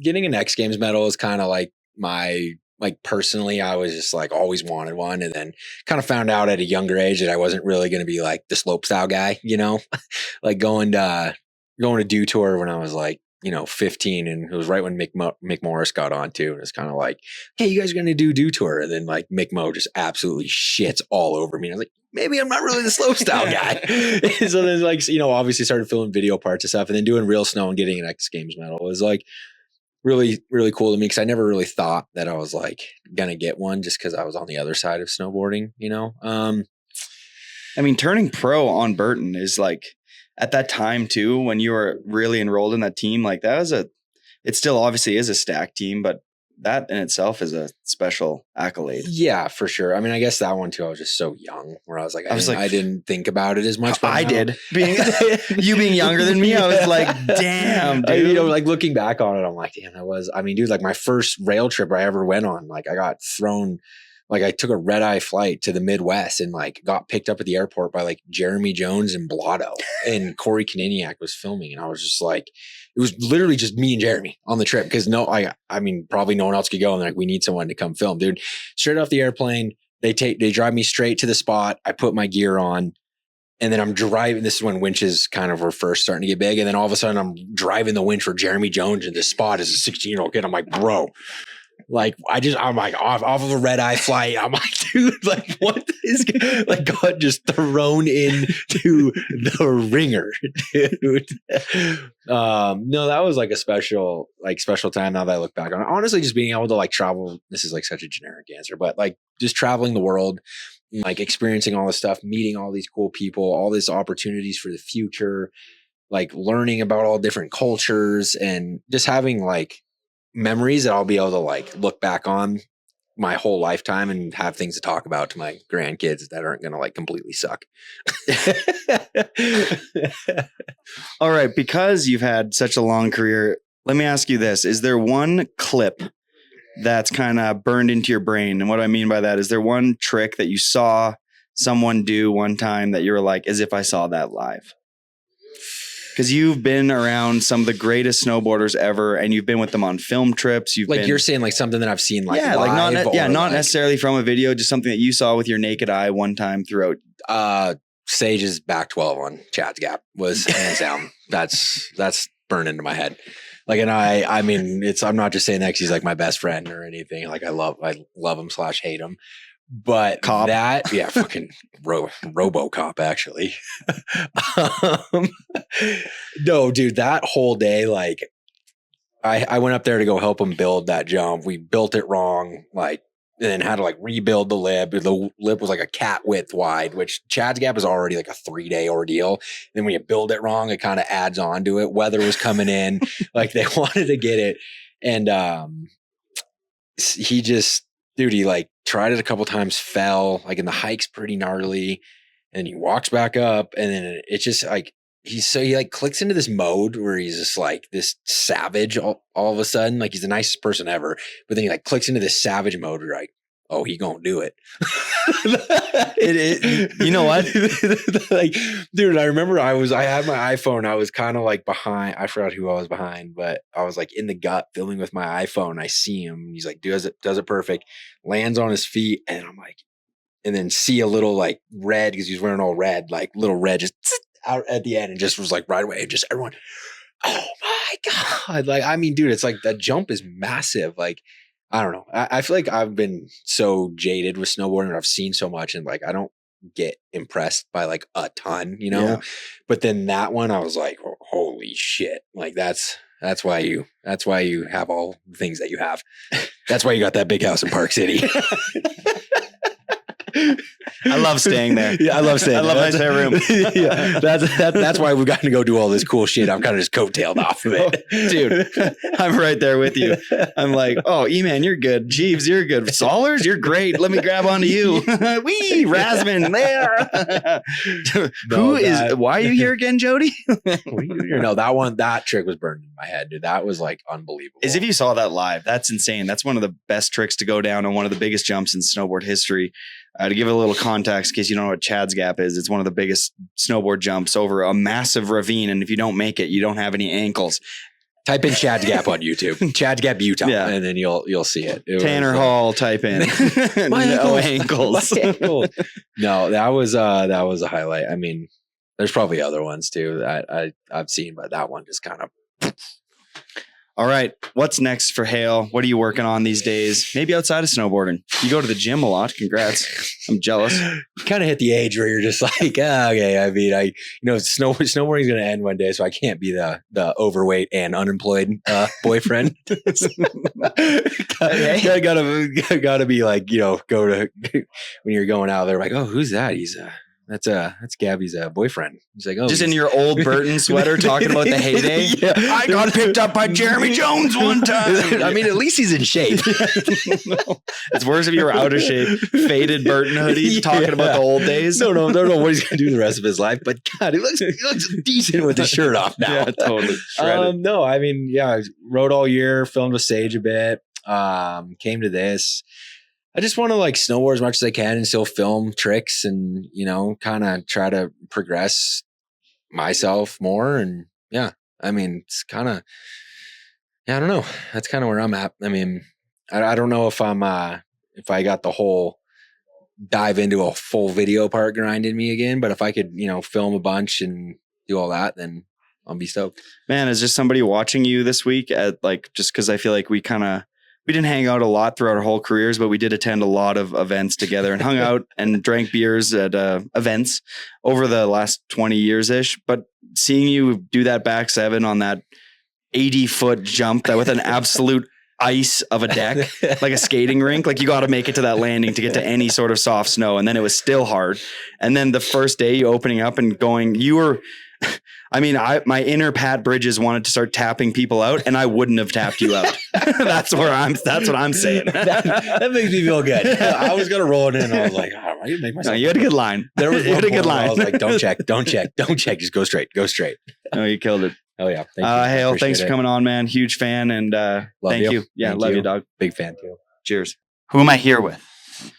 getting an X Games medal is kind of like my, like personally, I was just like always wanted one, and then kind of found out at a younger age that I wasn't really going to be like the slopestyle guy, you know, like going to do tour when I was like, 15, and it was right when Mick Morris got on too, and it's kind of like, hey, you guys are going to do tour, and then like Mick Mo just absolutely shits all over me. And I was like, maybe I'm not really the slopestyle guy. So then like, obviously started filming video parts and stuff, and then doing real snow and getting an X Games medal was like really, really cool to me, because I never really thought that I was like gonna get one, just because I was on the other side of snowboarding, I mean, turning pro on Burton is like, at that time too, when you were really enrolled in that team, like that was it still obviously is a stacked team, but that in itself is a special accolade. Yeah, for sure. I mean, I guess that one too, I was just so young where I didn't think about it as much. But I did. You being younger than me, I was like, damn, dude. Like looking back on it, I'm like, damn, dude, like my first rail trip I ever went on, like I got thrown, like I took a red eye flight to the Midwest and like got picked up at the airport by like Jeremy Jones and Blotto, and Corey Kaniniak was filming. And I was just like, it was literally just me and Jeremy on the trip, because I mean, probably no one else could go. And like, we need someone to come film, dude. Straight off the airplane, they drive me straight to the spot. I put my gear on, and then I'm driving. This is when winches kind of were first starting to get big. And then all of a sudden I'm driving the winch for Jeremy Jones in this spot as a 16-year-old kid. I'm like, bro, like I'm like off of a red eye flight. I'm like, dude, like what is like got just thrown into the ringer, dude. No, that was like a special time now that I look back on it. Honestly, just being able to like travel. This is like such a generic answer, but like just traveling the world, like experiencing all this stuff, meeting all these cool people, all these opportunities for the future, like learning about all different cultures, and just having like memories that I'll be able to like look back on my whole lifetime and have things to talk about to my grandkids that aren't going to like completely suck. All right. Because you've had such a long career, let me ask you this. Is there one clip that's kind of burned into your brain? And what I mean by that, is there one trick that you saw someone do one time that you were like, as if I saw that live? Because you've been around some of the greatest snowboarders ever, and you've been with them on film trips. You're saying like something that I've seen like live, like not necessarily from a video, just something that you saw with your naked eye one time throughout. Sage's back 12 on Chad's Gap was hands down. That's burned into my head. Like, and I mean, I'm not just saying that 'cause he's like my best friend or anything. Like I love him / hate him. But Cop. Fucking RoboCop actually. No, dude, that whole day, like I went up there to go help him build that jump. We built it wrong, like, and then had to like rebuild the lip. The lip was like a cat width wide, which Chad's Gap is already like a 3-day ordeal. And then when you build it wrong, it kind of adds on to it. Weather was coming in, like they wanted to get it. And he like tried it a couple times, fell, like, and the hike's pretty gnarly, and he walks back up, and then it's just like he like clicks into this mode where he's just like this savage all of a sudden. Like he's the nicest person ever, but then he like clicks into this savage mode where you're like, oh, he gonna do it. You know what? Like, dude, I remember I had my iPhone. I was kind of like behind. I forgot who I was behind, but I was like in the gut filming with my iPhone. I see him. He's like, does it perfect. Lands on his feet, and I'm like, and then see a little like red because he's wearing all red, like little red, just out at the end, and just was like right away, and just everyone, oh my god! Like, I mean, dude, it's like that jump is massive. Like, I don't know. I feel like I've been so jaded with snowboarding. I've seen so much, and like I don't get impressed by like a ton, you know. Yeah. But then that one, I was like, oh, holy shit! Like that's why you have all the things that you have. That's why you got that big house in Park City. I love staying there. Yeah, I love staying. I love my spare room. Yeah, that's why we've gotten to go do all this cool shit. I'm kind of just coattailed off of it, Dude, I'm right there with you. I'm like, oh, E-Man, you're good. Jeeves, you're good. Solers, you're great. Let me grab onto you. Wee, Rasman, there. Why are you here again, Jody? No, that trick was burned in my head, dude. That was like unbelievable. As if you saw that live. That's insane. That's one of the best tricks to go down on one of the biggest jumps in snowboard history. To give it a little context, in case you don't know what Chad's Gap is, it's one of the biggest snowboard jumps over a massive ravine. And if you don't make it, you don't have any ankles. Type in Chad's Gap on YouTube. Chad's Gap, Utah, and then you'll see it. Tanner Hall, type in. No ankles. No, that was a highlight. I mean, there's probably other ones too that I've seen, but that one just kind of. All right. What's next for Hale? What are you working on these days? Maybe outside of snowboarding. You go to the gym a lot. Congrats. I'm jealous. Kind of hit the age where you're just like, okay. I mean, snowboarding is going to end one day, so I can't be the overweight and unemployed boyfriend. Gotta be like, go to when you're going out there, like, oh, who's that? That's Gabby's boyfriend. He's like, oh, just in your old Burton sweater talking about the heyday. Yeah. I got picked up by Jeremy Jones one time. I mean, at least he's in shape. No. It's worse if you were out of shape, faded Burton hoodie, talking about the old days. No, what he's gonna do the rest of his life. But God, he looks decent with his shirt off now. Yeah, totally. No, I mean, I rode all year, filmed with Sage a bit. Came to this. I just want to like snowboard as much as I can and still film tricks and, kind of try to progress myself more. And I mean, it's kind of, I don't know. That's kind of where I'm at. I mean, I don't know if if I got the whole dive into a full video part grinding me again, but if I could, film a bunch and do all that, then I'll be stoked. Man, is just somebody watching you this week at just cause I feel like we didn't hang out a lot throughout our whole careers, but we did attend a lot of events together and hung out and drank beers at events over the last 20 years-ish. But seeing you do that back seven on that 80-foot jump that with an absolute ice of a deck, like a skating rink, like you got to make it to that landing to get to any sort of soft snow. And then it was still hard. And then the first day you opening up and going, you were... I mean, my inner Pat Bridges wanted to start tapping people out, and I wouldn't have tapped you out. That's what I'm saying. that makes me feel good. I was gonna roll it in. And I was like, I need to make myself. No, you had a good line. There was a good line. I was like, don't check. Just go straight. No, you killed it. Oh yeah. Thank you. Hale, thanks for coming on, man. Huge fan, and thank you. Yeah, love you, dog. Big fan too. Cheers. Who am I here with?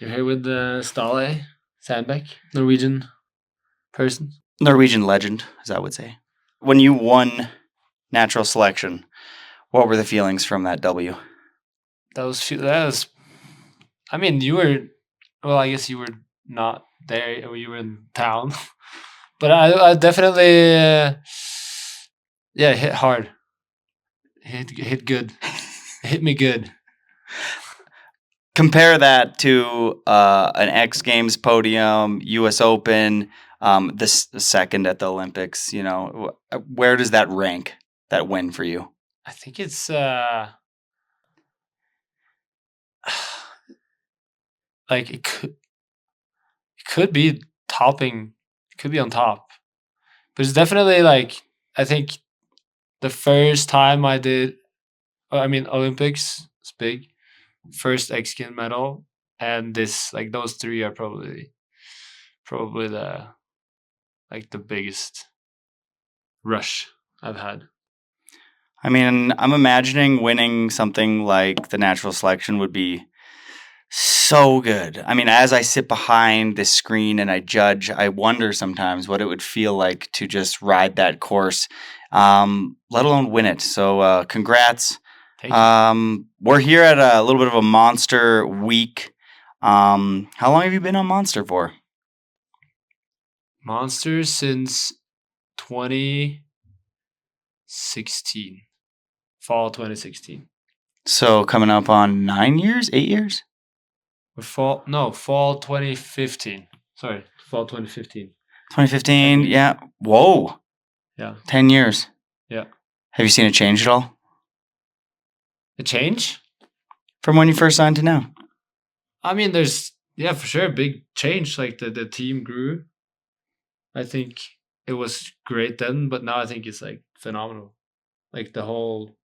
You're here with Ståle Sandbech, Norwegian person. Norwegian legend, as I would say. When you won natural selection, what were the feelings from that W? That was. I mean, you were. Well, I guess you were not there, or you were in town. But I definitely, hit hard. Hit good. Hit me good. Compare that to an X Games podium, U.S. Open. This second at the Olympics, where does that rank, that win for you? I think it's like it could be topping, it could be on top, but it's definitely like, I think the first time I did, Olympics is big, first X Games medal, and this, like, those three are probably the biggest rush I've had. I mean, I'm imagining winning something like the natural selection would be So good. I mean, as I sit behind this screen and I judge, I wonder sometimes what it would feel like to just ride that course, let alone win it. So, congrats. Thank you. We're here at a little bit of a Monster week. How long have you been on Monster for? Monsters since 2016. Fall 2016. So, coming up on 9 years, 8 years? Fall 2015. Sorry, fall 2015. 2015, yeah. Whoa. Yeah. 10 years. Yeah. Have you seen it change at all? A change? From when you first signed to now? I mean, there's, yeah, for sure, a big change. Like the team grew. I think it was great then, but now I think it's like phenomenal. Like the whole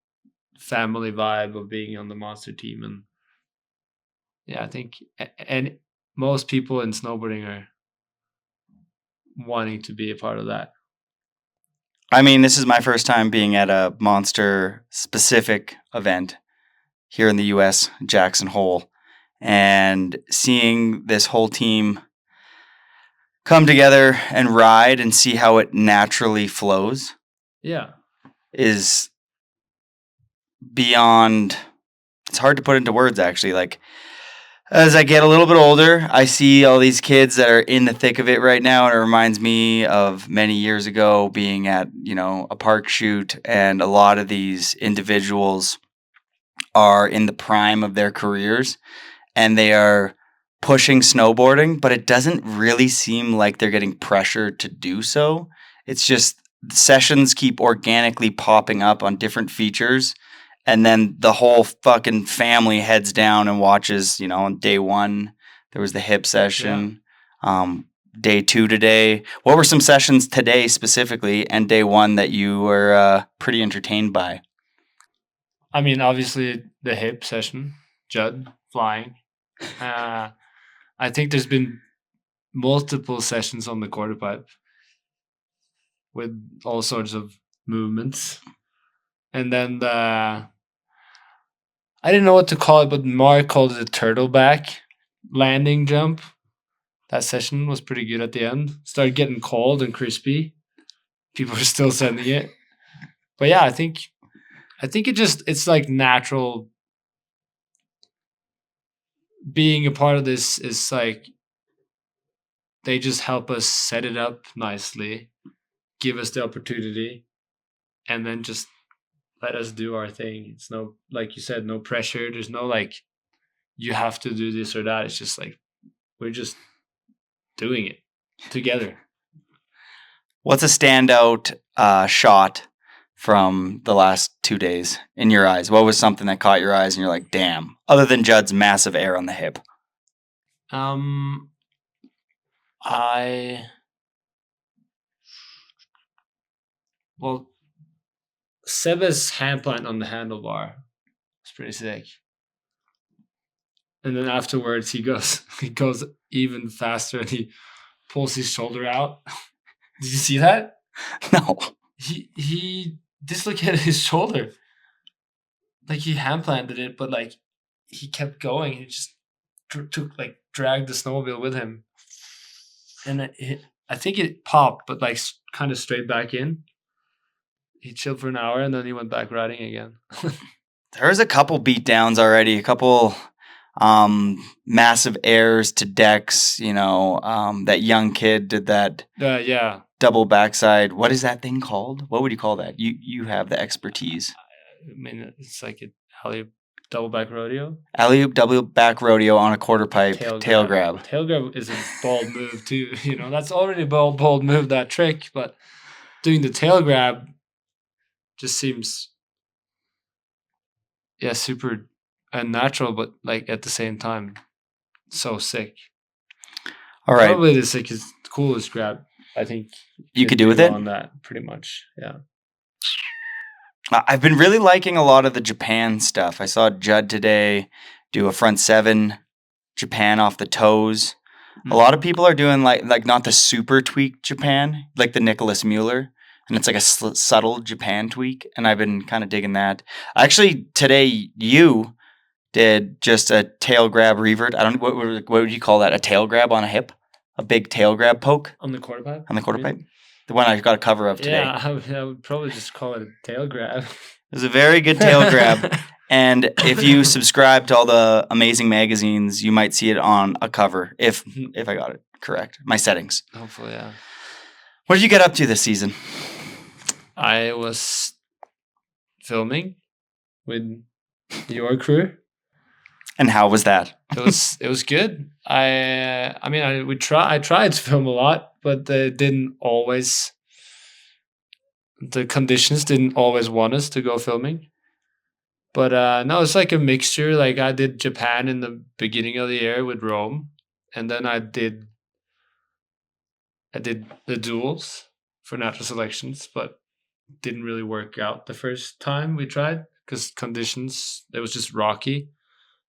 family vibe of being on the Monster team. And yeah, I think, and most people in snowboarding are wanting to be a part of that. I mean, this is my first time being at a Monster specific event here in the US, Jackson Hole, and seeing this whole team come together and ride and see how it naturally flows. Yeah. Is beyond, it's hard to put into words actually. Like, as I get a little bit older, I see all these kids that are in the thick of it right now, and it reminds me of many years ago being at, a park shoot, and a lot of these individuals are in the prime of their careers, and they are pushing snowboarding, but it doesn't really seem like they're getting pressured to do so. It's just sessions keep organically popping up on different features, and then the whole fucking family heads down and watches. On day one, there was the hip session. Yeah. Day two today. What were some sessions today specifically, and day one that you were pretty entertained by? I mean, obviously the hip session, Judd flying. I think there's been multiple sessions on the quarter pipe with all sorts of movements. And then I didn't know what to call it, but Mark called it a turtleback landing jump. That session was pretty good at the end. Started getting cold and crispy. People are still sending it. But yeah, I think it's like natural. Being a part of this is like they just help us set it up nicely, give us the opportunity, and then just let us do our thing. It's no, like you said, no pressure. There's no like, you have to do this or that. It's just like, we're just doing it together. What's a standout shot from the last 2 days in your eyes? What was something that caught your eyes and you're like, damn, other than Judd's massive air on the hip? Seba's hand plant on the handlebar was pretty sick. And then afterwards he goes even faster and he pulls his shoulder out. Did you see that? No. He dislocated his shoulder. Like he hand planted it, but like he kept going. He just dragged the snowmobile with him. And I think it popped, but like kind of straight back in. He chilled for an hour and then he went back riding again. There's a couple beatdowns already, a couple massive airs to decks. That young kid did that. Yeah. Double backside. What is that thing called? What would you call that? You have the expertise. I mean, it's like an alley-oop double back rodeo. Alley-oop double back rodeo on a quarter pipe tail grab. Tail grab is a bold move too. That's already a bold move, that trick. But doing the tail grab just seems, super unnatural, but like at the same time, so sick. All right. Probably the coolest grab I think you could do with it on that, pretty much. Yeah. I've been really liking a lot of the Japan stuff. I saw Judd today do a front seven Japan off the toes. Mm-hmm. A lot of people are doing like not the super tweaked Japan, like the Nicholas Mueller. And it's like a subtle Japan tweak. And I've been kind of digging that. Actually, today you did just a tail grab revert. I don't what would you call that? A tail grab on a hip? A big tail grab poke On the quarter pipe? on the quarter pipe? The one I got a cover of today. Yeah, I would probably just call it a tail grab. It was a very good tail grab. And if you subscribe to all the amazing magazines, you might see it on a cover if I got it correct. My settings. Hopefully, yeah. What did you get up to this season? I was filming with your crew. And how was that? It was good. I tried to film a lot, but the conditions didn't always want us to go filming. But no, it's like a mixture. Like I did Japan in the beginning of the year with Rome, and then I did the duels for natural selections, but didn't really work out the first time we tried because conditions, it was just rocky.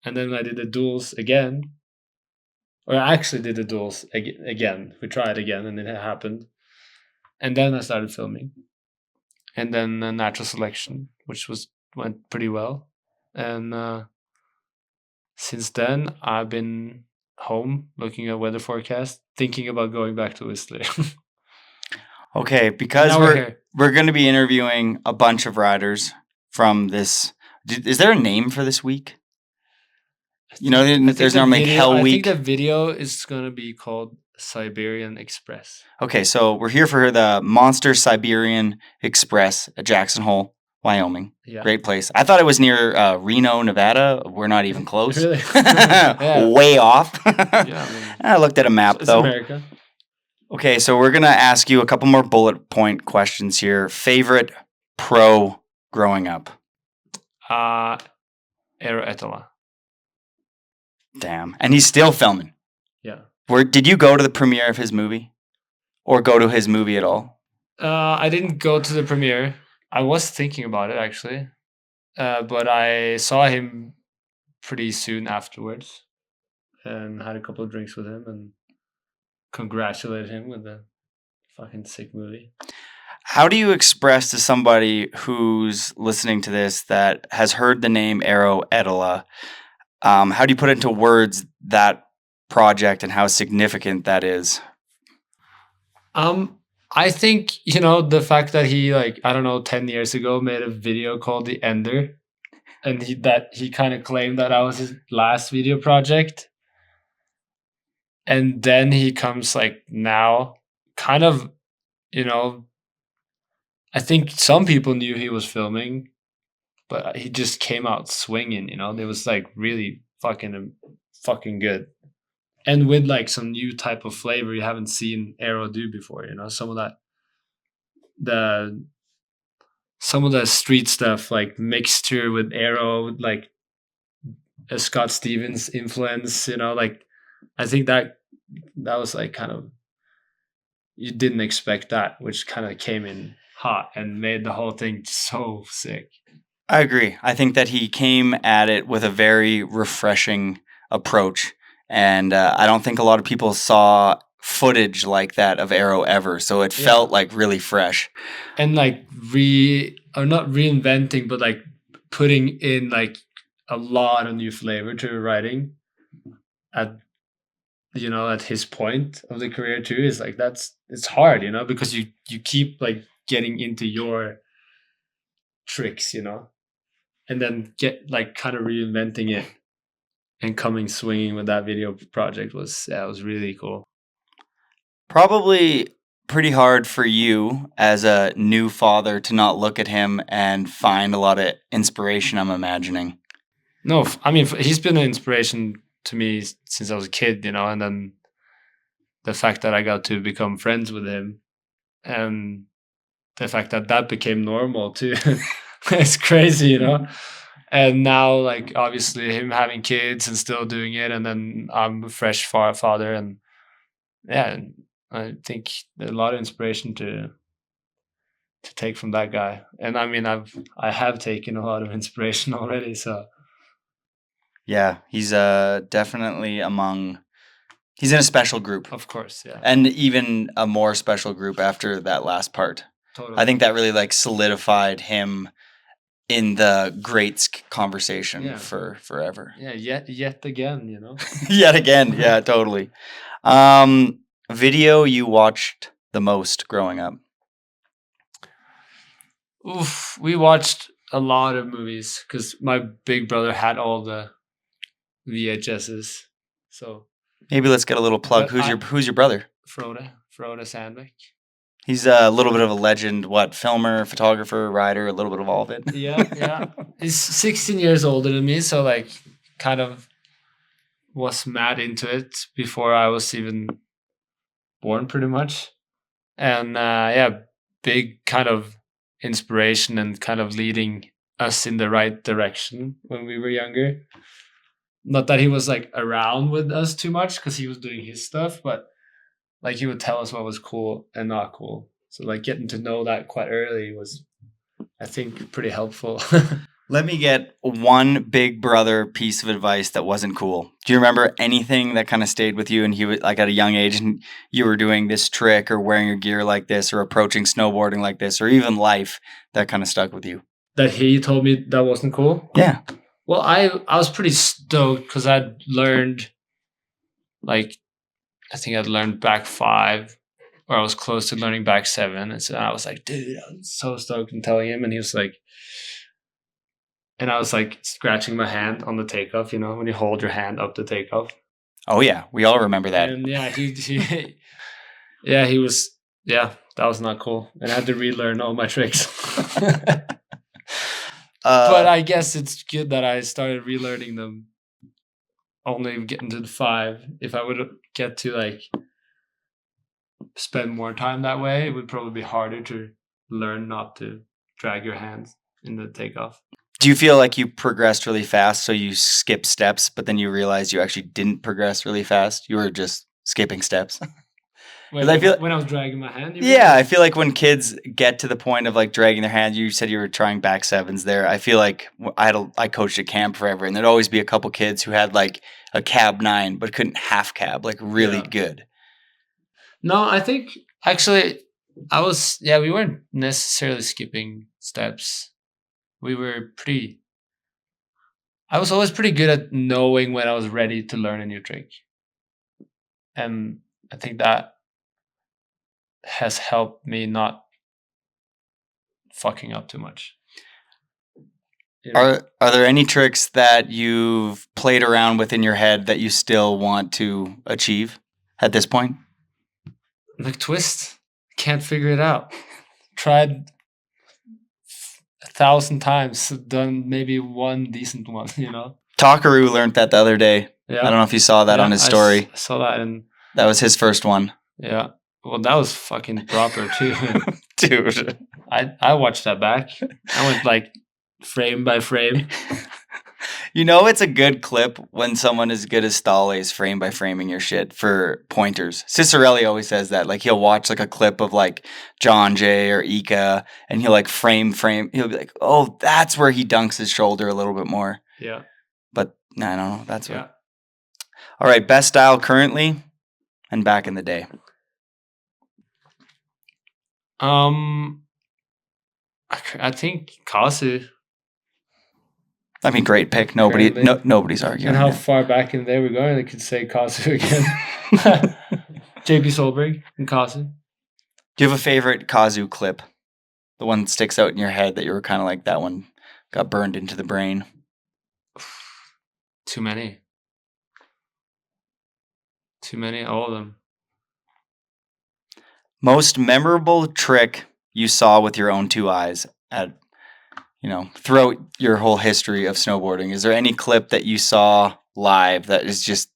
And then I did the duels again, or I actually did the duels again. We tried again, and it happened. And then I started filming, and then the natural selection, which went pretty well. And since then, I've been home looking at weather forecast, thinking about going back to Whistler. Okay, because Now we're going to be interviewing a bunch of riders from this. Is there a name for this week? You know, there's normally Hell Week. I think the video is going to be called Siberian Express. Okay, so we're here for the Monster Siberian Express at Jackson Hole, Wyoming. Yeah. Great place. I thought it was near Reno, Nevada. We're not even close. Really? Yeah. Way off. Yeah, I looked at a map, it's though. America. Okay, so we're going to ask you a couple more bullet point questions here. Favorite pro growing up? Eero Etola. Damn. And he's still filming. Yeah. Did you go to the premiere of his movie? Or go to his movie at all? I didn't go to the premiere. I was thinking about it, actually. But I saw him pretty soon afterwards and had a couple of drinks with him and congratulated him with the fucking sick movie. How do you express to somebody who's listening to this that has heard the name Eero Etola, how do you put into words that project and how significant that is? I think, the fact that he, 10 years ago made a video called The Ender, and he kind of claimed that was his last video project. And then he comes now kind of, I think some people knew he was filming, but he just came out swinging, It was really fucking good. And with some new type of flavor you haven't seen Eero do before, some of the street stuff, mixture with Eero, with a Scott Stevens influence, I think that was kind of, you didn't expect that, which kind of came in hot and made the whole thing so sick. I agree. I think that he came at it with a very refreshing approach. And I don't think a lot of people saw footage like that of Eero ever. So it felt really fresh. And not reinventing, but putting in a lot of new flavor to writing at his point of the career too, is it's hard, because you keep getting into your tricks, and then get kind of reinventing it. And coming swinging with that video project was really cool. Probably pretty hard for you as a new father to not look at him and find a lot of inspiration, I'm imagining. No, I mean, he's been an inspiration to me since I was a kid, and then the fact that I got to become friends with him and the fact that became normal too. It's crazy, And now, obviously, him having kids and still doing it, and then I'm a fresh father, and I think a lot of inspiration to take from that guy. And I mean, I have taken a lot of inspiration already. So yeah, he's definitely he's in a special group, of course, yeah, and even a more special group after that last part. Totally. I think that really solidified him in the greats conversation Yeah. for forever. Yeah, yet again, Yet again, yeah, totally. Video you watched the most growing up? Oof, we watched a lot of movies because my big brother had all the VHSs. So Maybe let's get a little plug. But Who's your brother? Frode Sandbech. He's a little bit of a legend. What, filmer, photographer, writer, a little bit of all of it. Yeah. He's 16 years older than me, so like kind of was mad into it before I was even born, pretty much. And big kind of inspiration and kind of leading us in the right direction when we were younger. Not that he was like around with us too much because he was doing his stuff, but like he would tell us what was cool and not cool. So like getting to know that quite early was, I think, pretty helpful. Let me get one big brother piece of advice that wasn't cool. Do you remember anything that kind of stayed with you and he was like at a young age and you were doing this trick or wearing your gear like this or approaching snowboarding like this or even life that kind of stuck with you? That he told me that wasn't cool? Yeah. Well, I was pretty stoked because I'd learned I think I'd learned back 5 or I was close to learning back 7. And so I was like, dude, I was so stoked and telling him. And he was like, and I was like scratching my hand on the takeoff, when you hold your hand up to takeoff. Oh yeah, we all remember that. And yeah, he was, that was not cool. And I had to relearn all my tricks. But I guess it's good that I started relearning them only getting to the 5. If I would get to spend more time that way, it would probably be harder to learn not to drag your hands in the takeoff. Do you feel like you progressed really fast, so you skip steps, but then you realized you actually didn't progress really fast? You were just skipping steps? When I was dragging my hand? Yeah, I feel like when kids get to the point of dragging their hand, you said you were trying back 7s there. I feel like I coached at camp forever, and there'd always be a couple kids who had a cab 9, but couldn't half cab, really good. No, I think actually we weren't necessarily skipping steps. I was always pretty good at knowing when I was ready to learn a new trick. And I think that has helped me not fucking up too much. Are there any tricks that you've played around with in your head that you still want to achieve at this point? Like twist, can't figure it out. Tried 1,000 times, done maybe one decent one, Takaru learned that the other day. Yeah. I don't know if you saw that on his story. I saw that, and that was his first one. Yeah. Well, that was fucking proper too. Dude. I watched that back. I went frame by frame. It's a good clip when someone as good as Ståle is frame by framing your shit for pointers. Cicerelli always says that. He'll watch a clip of John Jay or Ika and he'll frame. He'll be like, oh, that's where he dunks his shoulder a little bit more. Yeah. But no, I don't know. That's what. Yeah. All right. Best style currently and back in the day. I think Kazu. I mean, great pick. Nobody's arguing. And how far back in there we're going, I could say Kazu again. JP Solberg and Kazu. Do you have a favorite Kazu clip? The one that sticks out in your head that you were kind of that one got burned into the brain? Too many, all of them. Most memorable trick you saw with your own 2 eyes throughout your whole history of snowboarding. Is there any clip that you saw live that is just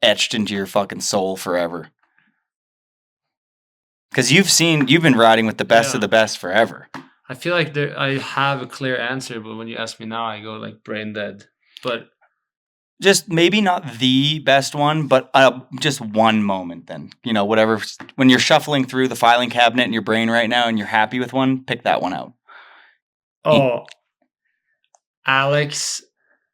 etched into your fucking soul forever? Because you've been riding with the best of the best forever. I feel like I have a clear answer, but when you ask me now, I go brain dead. But just maybe not the best one, but just one moment then. Whatever. When you're shuffling through the filing cabinet in your brain right now and you're happy with one, pick that one out. Oh, Alex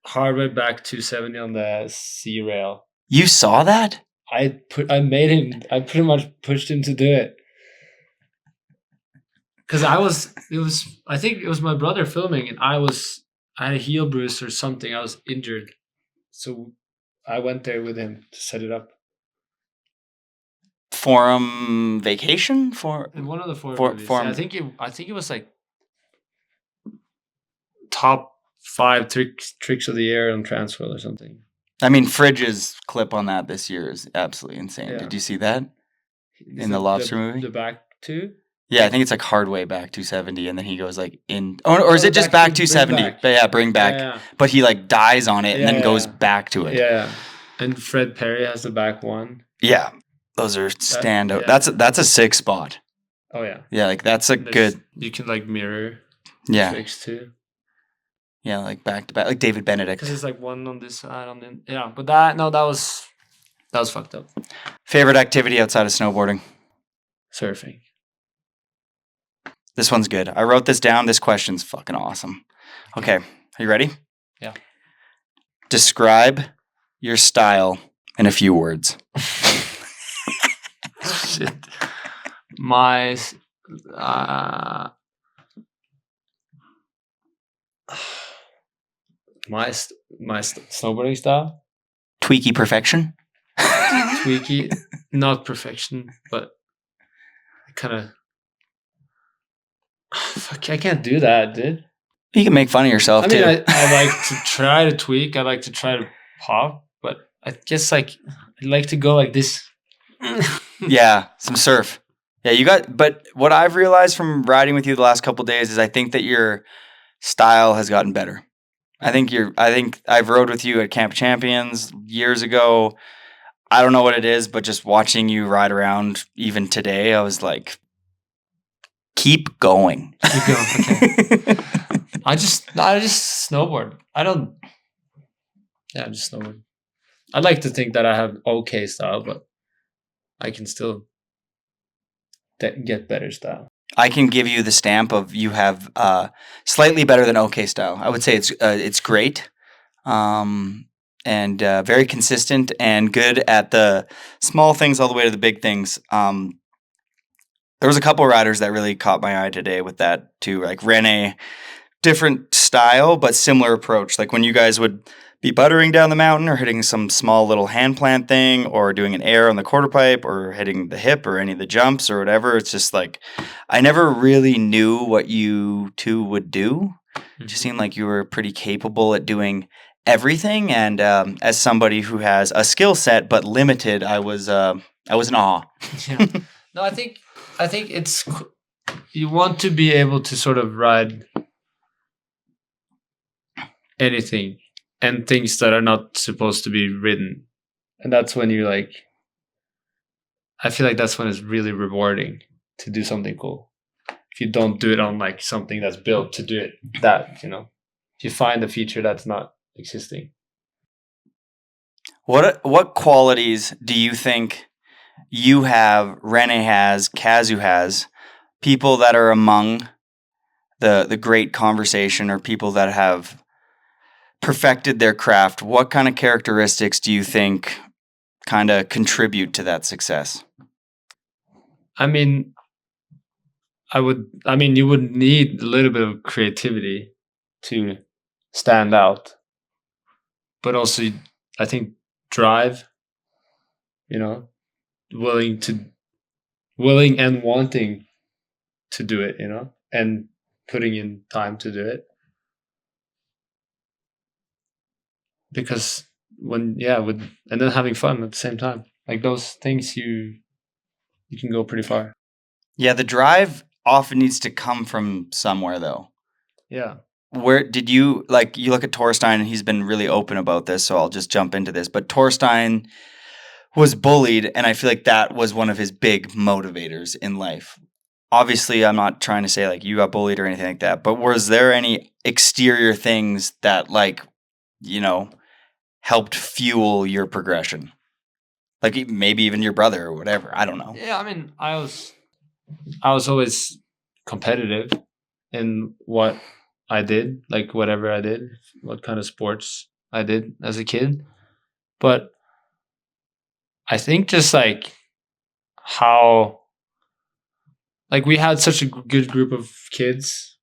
hardway back 270 on the C rail. You saw that? I pretty much pushed him to do it. because I think it was my brother filming, and I had a heel bruise or something. I was injured, so I went there with him to set it up. Forum vacation for In one of the four For- movies. form- Yeah, I think it was like top 5 tricks of the year on Transworld or something. I mean, Fridge's clip on that this year is absolutely insane. Yeah. Did you see that? Is In the it lobster movie? The back two? Yeah, I think it's like hard way back 270, and then he goes like in, or is No, it just back back to bring 270? back. But yeah, bring back. Yeah, But he like dies on it and then Yeah, goes yeah. back to it. yeah. And Fred Perry has the back one. Yeah, those are standout. yeah. That's a sick spot. Oh yeah. Yeah, like that's a There's- good. You can like mirror Yeah, tricks too. yeah, like back to back, like David Benedict. Because it's like one on this side, on the yeah. But that was fucked up. Favorite activity outside of snowboarding? Surfing. This one's good. I wrote this down. This question's fucking awesome. Okay, are you ready? Yeah. Describe your style in a few words. Shit. My snowboarding style, Tweaky perfection. tweaky, not perfection, but kind of. Fuck, I can't do that, dude. You can make fun of yourself I mean, too. I like to try to tweak. I like to try to pop, but I guess like I like to go like this. Yeah, some surf. Yeah, but what I've realized from riding with you the last couple days is I think that your style has gotten better. I think I've rode with you at Camp Champions years ago. I don't know what it is, but just watching you ride around even today, I was like, keep going. Keep going. Okay. I just snowboard. I just snowboard. I like to think that I have okay style, but I can still get better style. I can give you the stamp of you have slightly better than okay style. I would say it's great, and very consistent and good at the small things all the way to the big things. There was a couple riders that really caught my eye today with that too, like Rene, different style but similar approach. Like when you guys would be buttering down the mountain or hitting some small little hand plant thing or doing an air on the quarter pipe or hitting the hip or any of the jumps or whatever. It's just like, I never really knew what you two would do. It just seemed like you were pretty capable at doing everything. And as somebody who has a skill set but limited, I was in awe. Yeah. No, I think it's you want to be able to sort of ride anything and things that are not supposed to be ridden, and that's when you like. I feel like that's when it's really rewarding to do something cool. If you don't do it on like something that's built to do it, if you find a feature that's not existing. What qualities do you think you have, Rene has, Kazu has, people that are among the great conversation or people that have perfected their craft? What kind of characteristics do you think kind of contribute to that success? I mean, you would need a little bit of creativity to stand out, but also I think drive, willing and wanting to do it, and putting in time to do it. Because and then having fun at the same time, like those things, you can go pretty far. Yeah, the drive often needs to come from somewhere though. Yeah. Where did you look at Torstein, and he's been really open about this, so I'll just jump into this. But Torstein was bullied, and I feel like that was one of his big motivators in life. Obviously, I'm not trying to say like you got bullied or anything like that, but was there any exterior things that helped fuel your progression? Like maybe even your brother or whatever. I don't know. Yeah, I mean, I was always competitive in what I did, like whatever I did, what kind of sports I did as a kid. But I think just like how like we had such a good group of kids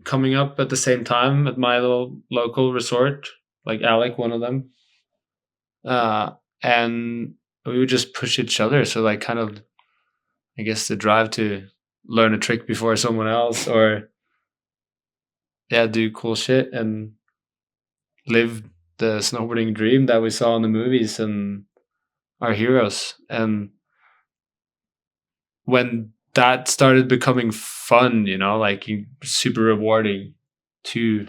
coming up at the same time at my little local resort, like Alec, one of them. And we would just push each other. So like kind of, I guess, the drive to learn a trick before someone else, or do cool shit and live the snowboarding dream that we saw in the movies and our heroes. And when that started becoming fun, like super rewarding to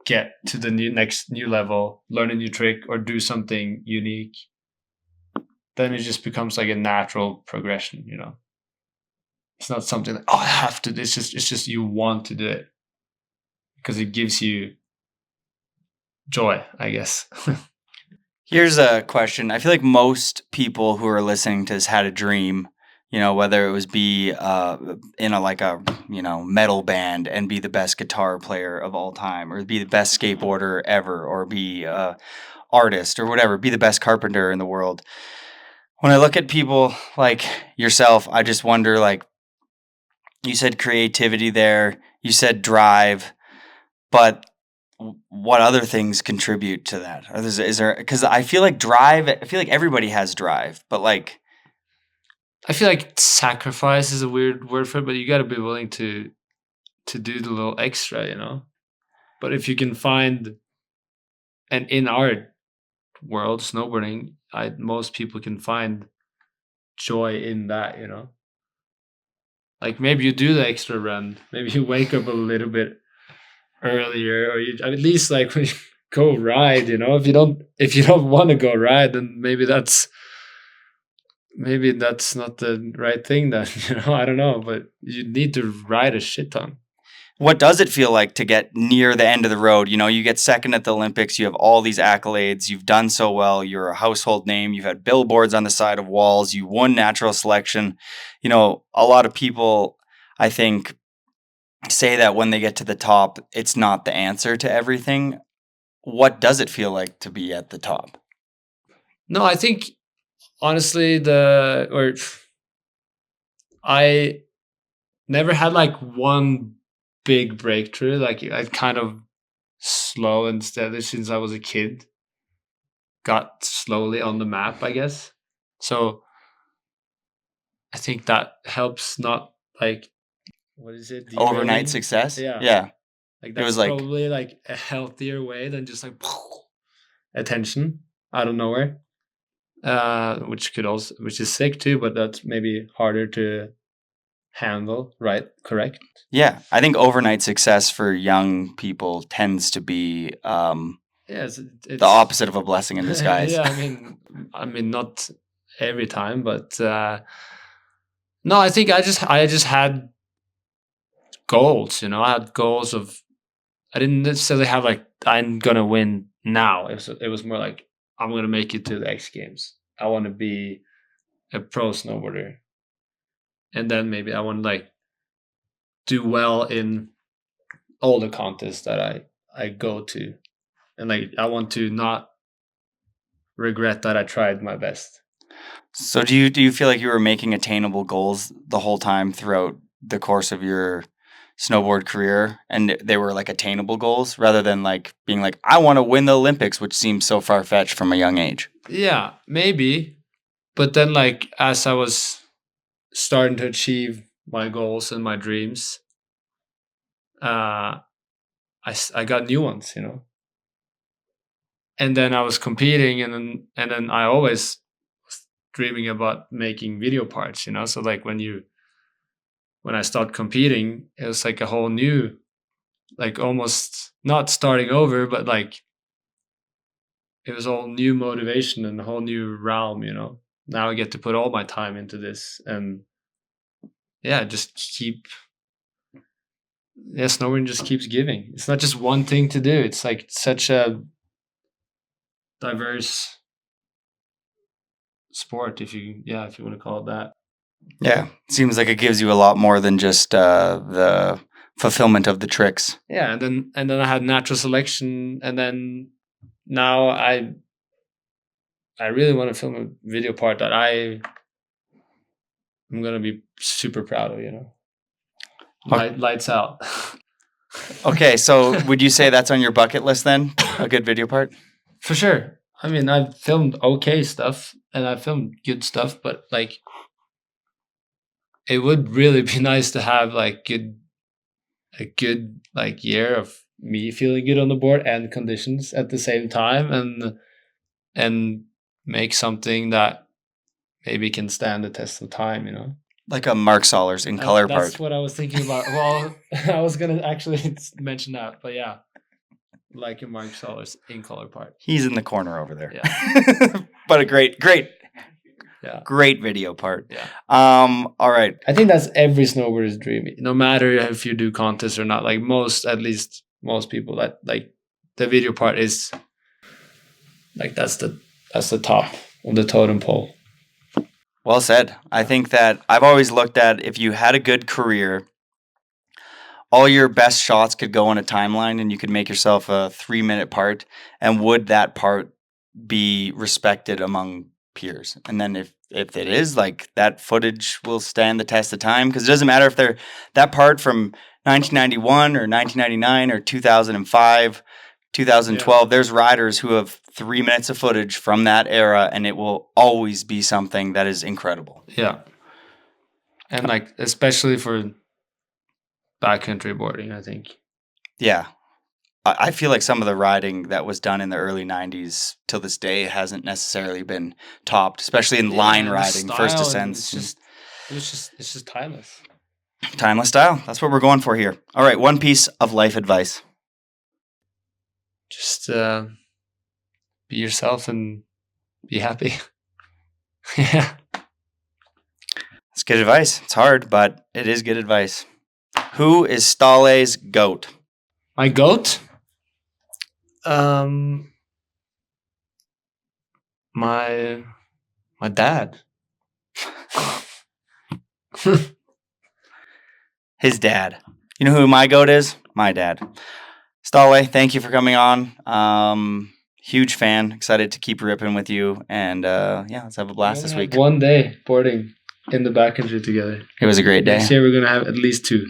get to the next new level, learn a new trick or do something unique, then it just becomes like a natural progression. It's not something like, oh, I have to. It's just you want to do it because it gives you joy, I guess. Here's a question. I feel like most people who are listening to this had a dream, whether it was be in a metal band and be the best guitar player of all time, or be the best skateboarder ever, or be a artist or whatever, be the best carpenter in the world. When I look at people like yourself, I just wonder, like, you said creativity there, you said drive, but what other things contribute to that? Is there, because I feel like everybody has drive, but like, I feel like sacrifice is a weird word for it, but you got to be willing to do the little extra, But if you can find, and in our world, snowboarding, most people can find joy in that, Like maybe you do the extra run, maybe you wake up a little bit earlier, or you at least like when you go ride, if you don't want to go ride, then maybe that's not the right thing then, I don't know, but you need to ride a shit ton. What does it feel like to get near the end of the road? You get second at the Olympics, you have all these accolades, you've done so well, you're a household name, you've had billboards on the side of walls, you won natural selection. A lot of people, I think, say that when they get to the top, it's not the answer to everything. What does it feel like to be at the top? No, I think honestly, I never had like one big breakthrough. Like I kind of slow and steady since I was a kid. Got slowly on the map, I guess. So I think that helps, not like, what is it? Overnight success? Yeah. Like that's it was like, probably like a healthier way than just like attention out of nowhere. Which is sick too, but that's maybe harder to handle, right? Correct. Yeah, I think overnight success for young people tends to be it's the opposite of a blessing in disguise. Yeah, I mean, not every time, but no, I think I just had goals. I had goals of. I didn't necessarily have like I'm gonna win now. It was more like I'm gonna make it to the X Games. I want to be a pro snowboarder, and then maybe I want to like do well in all the contests that I go to, and like I want to not regret that I tried my best. So do you feel like you were making attainable goals the whole time throughout the course of your snowboard career, and they were like attainable goals rather than like being like, I want to win the Olympics, which seems so far-fetched from a young age? Yeah, maybe. But then like as I was starting to achieve my goals and my dreams, I got new ones, and then I was competing, and then I always was dreaming about making video parts, so like when I start competing, it was like a whole new, like almost not starting over, but like it was all new motivation and a whole new realm, Now I get to put all my time into this, and snowboarding just keeps giving. It's not just one thing to do. It's like such a diverse sport, if you want to call it that. Yeah, seems like it gives you a lot more than just the fulfillment of the tricks. Yeah, and then I had natural selection, and then now I really want to film a video part that I'm gonna be super proud of. Lights out. Okay, so would you say that's on your bucket list then? A good video part? For sure. I mean, I've filmed okay stuff and I've filmed good stuff, but like, it would really be nice to have like a good like year of me feeling good on the board and conditions at the same time, and make something that maybe can stand the test of time, you know. Like a Mark Sollers in color part. That's what I was thinking about. Well, I was gonna actually mention that, but yeah, like a Mark Sollers in color part. He's in the corner over there. Yeah. But a great Yeah. great video part. Yeah. All right. I think that's every snowboarder's dream. No matter if you do contests or not, like at least most people, that like the video part is like that's the top of the totem pole. Well said. I think that I've always looked at, if you had a good career, all your best shots could go on a timeline and you could make yourself a 3-minute part. And would that part be respected among peers? And then if it is, like, that footage will stand the test of time, because it doesn't matter if they're that part from 1991 or 1999 or 2005, 2012. Yeah. There's riders who have 3 minutes of footage from that era, and it will always be something that is incredible. Yeah. And like, especially for backcountry boarding, I think. Yeah. I feel like some of the riding that was done in the early 90s till this day hasn't necessarily been topped, especially in line riding, first descents. It's just timeless. Timeless style. That's what we're going for here. All right, one piece of life advice. Just be yourself and be happy. Yeah. It's good advice. It's hard, but it is good advice. Who is Ståle's GOAT? My GOAT? My dad. His dad. You know who my GOAT is? My dad. Ståle, thank you for coming on. Huge fan. Excited to keep ripping with you. And yeah, let's have a blast this week. One day boarding in the backcountry together. It was a great day. Next year we're going to have at least 2.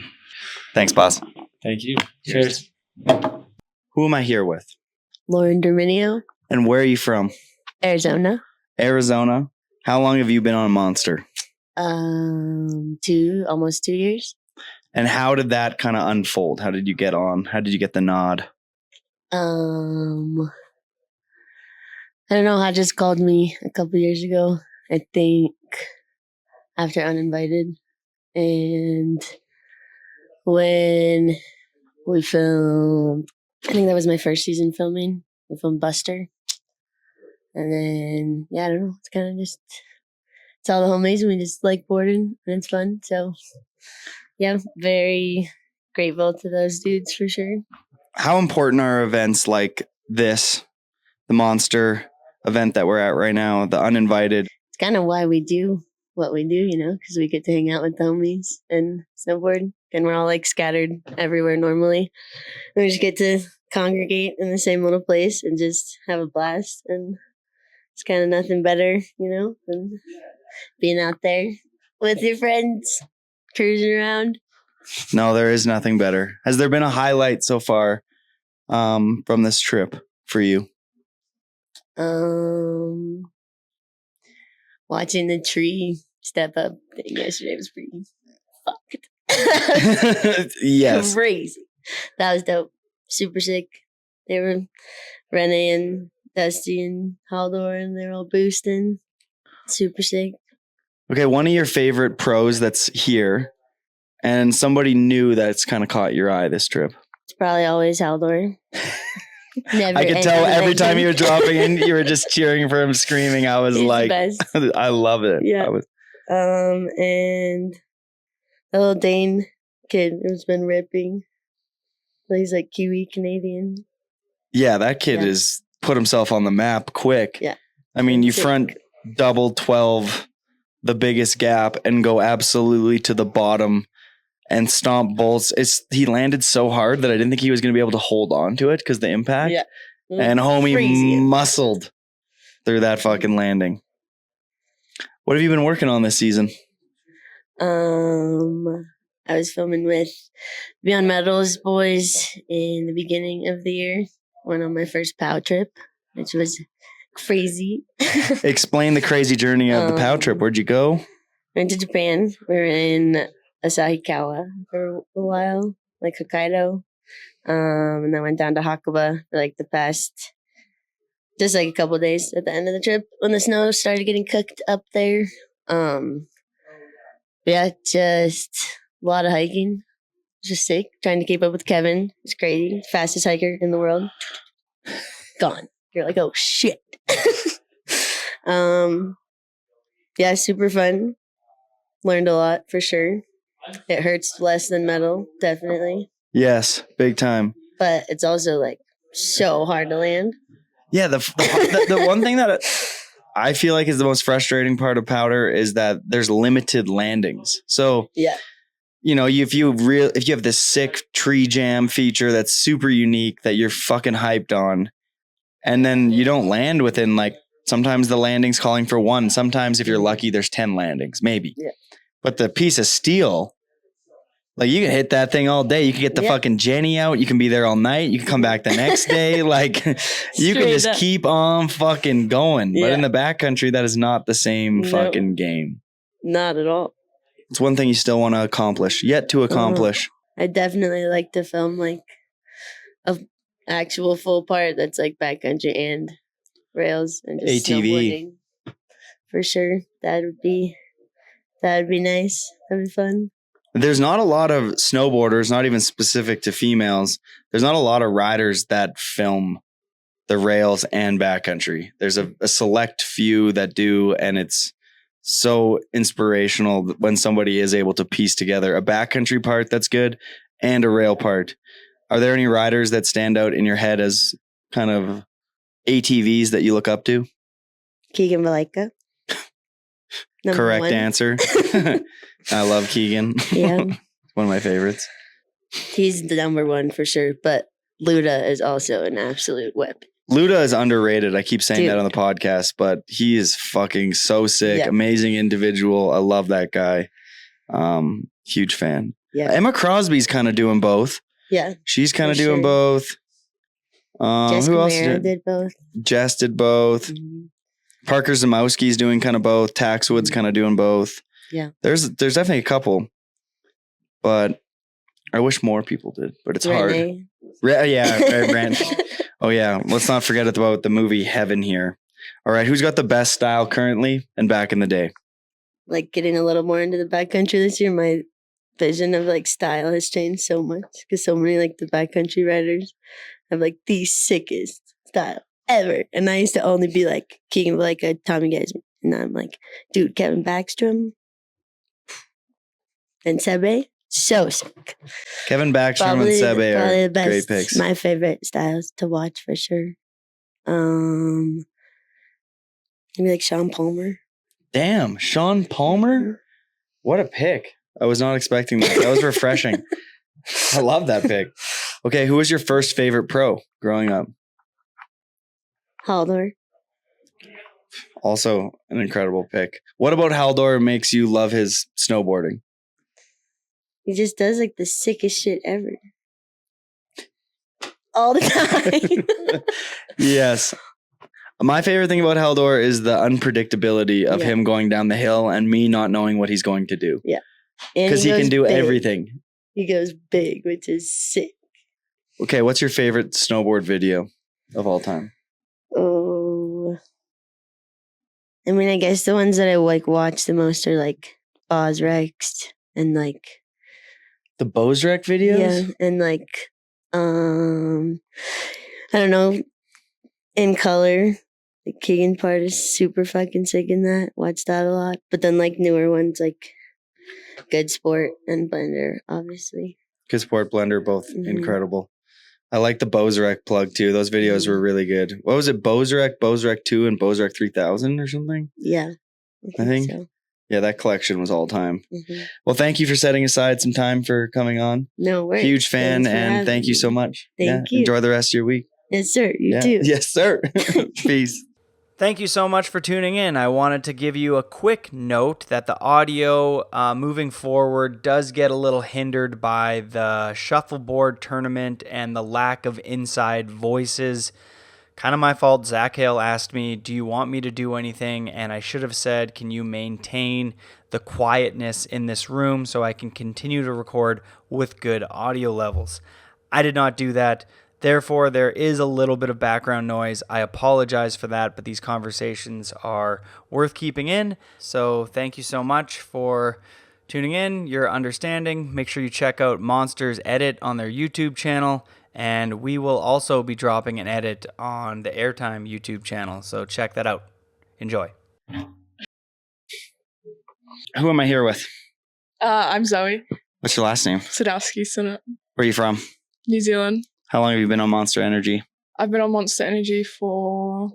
Thanks, boss. Thank you. Cheers. Who am I here with? Lauren Derminio. And where are you from? Arizona. Arizona. How long have you been on Monster? Almost 2 years. And how did that kind of unfold? How did you get on? How did you get the nod? I don't know. Had just called me a couple years ago, I think, after Uninvited. And when we filmed, I think that was my first season filming. We filmed Buster. And then, yeah, I don't know. It's kind of just, it's all the homies and we just like boarding and it's fun. So, yeah, very grateful to those dudes for sure. How important are events like this, the Monster event that we're at right now, the Uninvited? It's kind of why we do what we do, you know, because we get to hang out with the homies and snowboard. And we're all like scattered everywhere normally. And we just get to congregate in the same little place and just have a blast. And it's kind of nothing better, you know, than being out there with your friends, cruising around. No, there is nothing better. Has there been a highlight so far from this trip for you? Watching the tree step up thing yesterday was pretty fucked. Yes. Crazy. That was dope. Super sick. They were Rene and Dusty and Haldor, and they were all boosting. Super sick. Okay, one of your favorite pros that's here, and somebody new that's kind of caught your eye this trip. It's probably always Haldor. I could tell every time you were dropping in, you were just cheering for him, screaming. I was like, I love it. Yeah. And the little Dane kid who's been ripping. He's like Kiwi Canadian. Yeah, that kid is put himself on the map quick. Yeah. I mean, you front double 12, the biggest gap, and go absolutely to the bottom and stomp bolts. He landed so hard that I didn't think he was going to be able to hold on to it because the impact. Yeah. And homie Crazy. muscled through that fucking landing. What have you been working on this season? I I was filming with Beyond Metal's boys in the beginning of the year. Went on my first POW trip, which was crazy. Explain the crazy journey of the POW trip. Where'd you go? Went to Japan. We were in Asahikawa for a while, like Hokkaido. And then went down to Hakuba for like the past, just like a couple of days at the end of the trip when the snow started getting cooked up there. Yeah, just a lot of hiking. Just sick. Trying to keep up with Kevin. It's crazy. Fastest hiker in the world. Gone. You're like, oh shit. Yeah, super fun. Learned a lot for sure. It hurts less than metal, definitely. Yes, big time. But it's also like so hard to land. Yeah, the one thing that I feel like is the most frustrating part of powder is that there's limited landings. So yeah, you know, if you have this sick tree jam feature that's super unique that you're fucking hyped on, and then you don't land within like sometimes the landing's calling for one. Sometimes if you're lucky, there's 10 landings, maybe. Yeah. But the piece of steel, like you can hit that thing all day. You can get the fucking Jenny out. You can be there all night. You can come back the next day. Like you can just keep on fucking going. Yeah. But in the backcountry, that is not the same fucking game. Not at all. It's one thing you still want to accomplish, yet to accomplish. I definitely like to film like a actual full part that's like backcountry and rails and just ATV. Snowboarding. For sure. That would be nice. That'd be fun. There's not a lot of snowboarders, not even specific to females. There's not a lot of riders that film the rails and backcountry. There's a select few that do, and it's so inspirational when somebody is able to piece together a backcountry part that's good and a rail part. Are there any riders that stand out in your head as kind of ATVs that you look up to? Keegan Valaika. Correct one. Answer. I love Keegan. Yeah. One of my favorites. He's the number one for sure, but Luda is also an absolute weapon. Luda is underrated. I keep saying that on the podcast, but he is fucking so sick. Yeah. Amazing individual. I love that guy. Huge fan. Yeah. Emma Crosby's kind of doing both. Yeah. She's kind of doing both. Who else did both? Jess did both. Mm-hmm. Parker Zamowski's doing kind of both. Taxwood's kind of doing both. Yeah. There's definitely a couple, but I wish more people did, but it's Rene. hard. Yeah. Rand. Oh yeah. Let's not forget about the movie Heaven here. All right. Who's got the best style currently and back in the day? Like getting a little more into the backcountry this year, my vision of like style has changed so much because so many like the backcountry riders have like the sickest style ever. And I used to only be like Keegan like a Tommy Geisman. And now I'm like, dude, Kevin Backstrom and Sebe, so sick. Kevin Backstrom and Sebe are the best, great picks. My favorite styles to watch for sure. Maybe like Sean Palmer. Damn, Sean Palmer? What a pick. I was not expecting that. That was refreshing. I love that pick. Okay, who was your first favorite pro growing up? Haldor. Also an incredible pick. What about Haldor makes you love his snowboarding? He just does like the sickest shit ever. All the time. Yes. My favorite thing about Haldor is the unpredictability of him going down the hill and me not knowing what he's going to do. Yeah. Because he can do everything. He goes big, which is sick. Okay, what's your favorite snowboard video of all time? Oh. I mean, I guess the ones that I like watch the most are like Bosrex and like the Bosrek videos? Yeah, and like I don't know, In Color. The Keegan part is super fucking sick in that. Watch that a lot. But then like newer ones like Good Sport and Blender, obviously. Good Sport, Blender, both incredible. I like the Bosrek plug too. Those videos were really good. What was it? Bosrek 2 and Bosrek 3000 or something? Yeah. I think so. Yeah, that collection was all time. Mm-hmm. Well, thank you for setting aside some time for coming on. No worries. Huge fan, and thank you so much. Thank you. Enjoy the rest of your week. Yes, sir. You too. Yes, sir. Peace. Thank you so much for tuning in. I wanted to give you a quick note that the audio moving forward does get a little hindered by the shuffleboard tournament and the lack of inside voices. Kind of my fault. Zak Hale asked me, do you want me to do anything? And I should have said, can you maintain the quietness in this room so I can continue to record with good audio levels? I did not do that. Therefore, there is a little bit of background noise. I apologize for that, but these conversations are worth keeping in. So thank you so much for tuning in, your understanding. Make sure you check out Monsters Edit on their YouTube channel, and we will also be dropping an edit on the Airtime YouTube channel. So check that out. Enjoy. Who am I here with? I'm Zoi What's your last name? Sadowski-Synnott, Where are you from? New Zealand. How long have you been on Monster Energy? I've been on Monster Energy for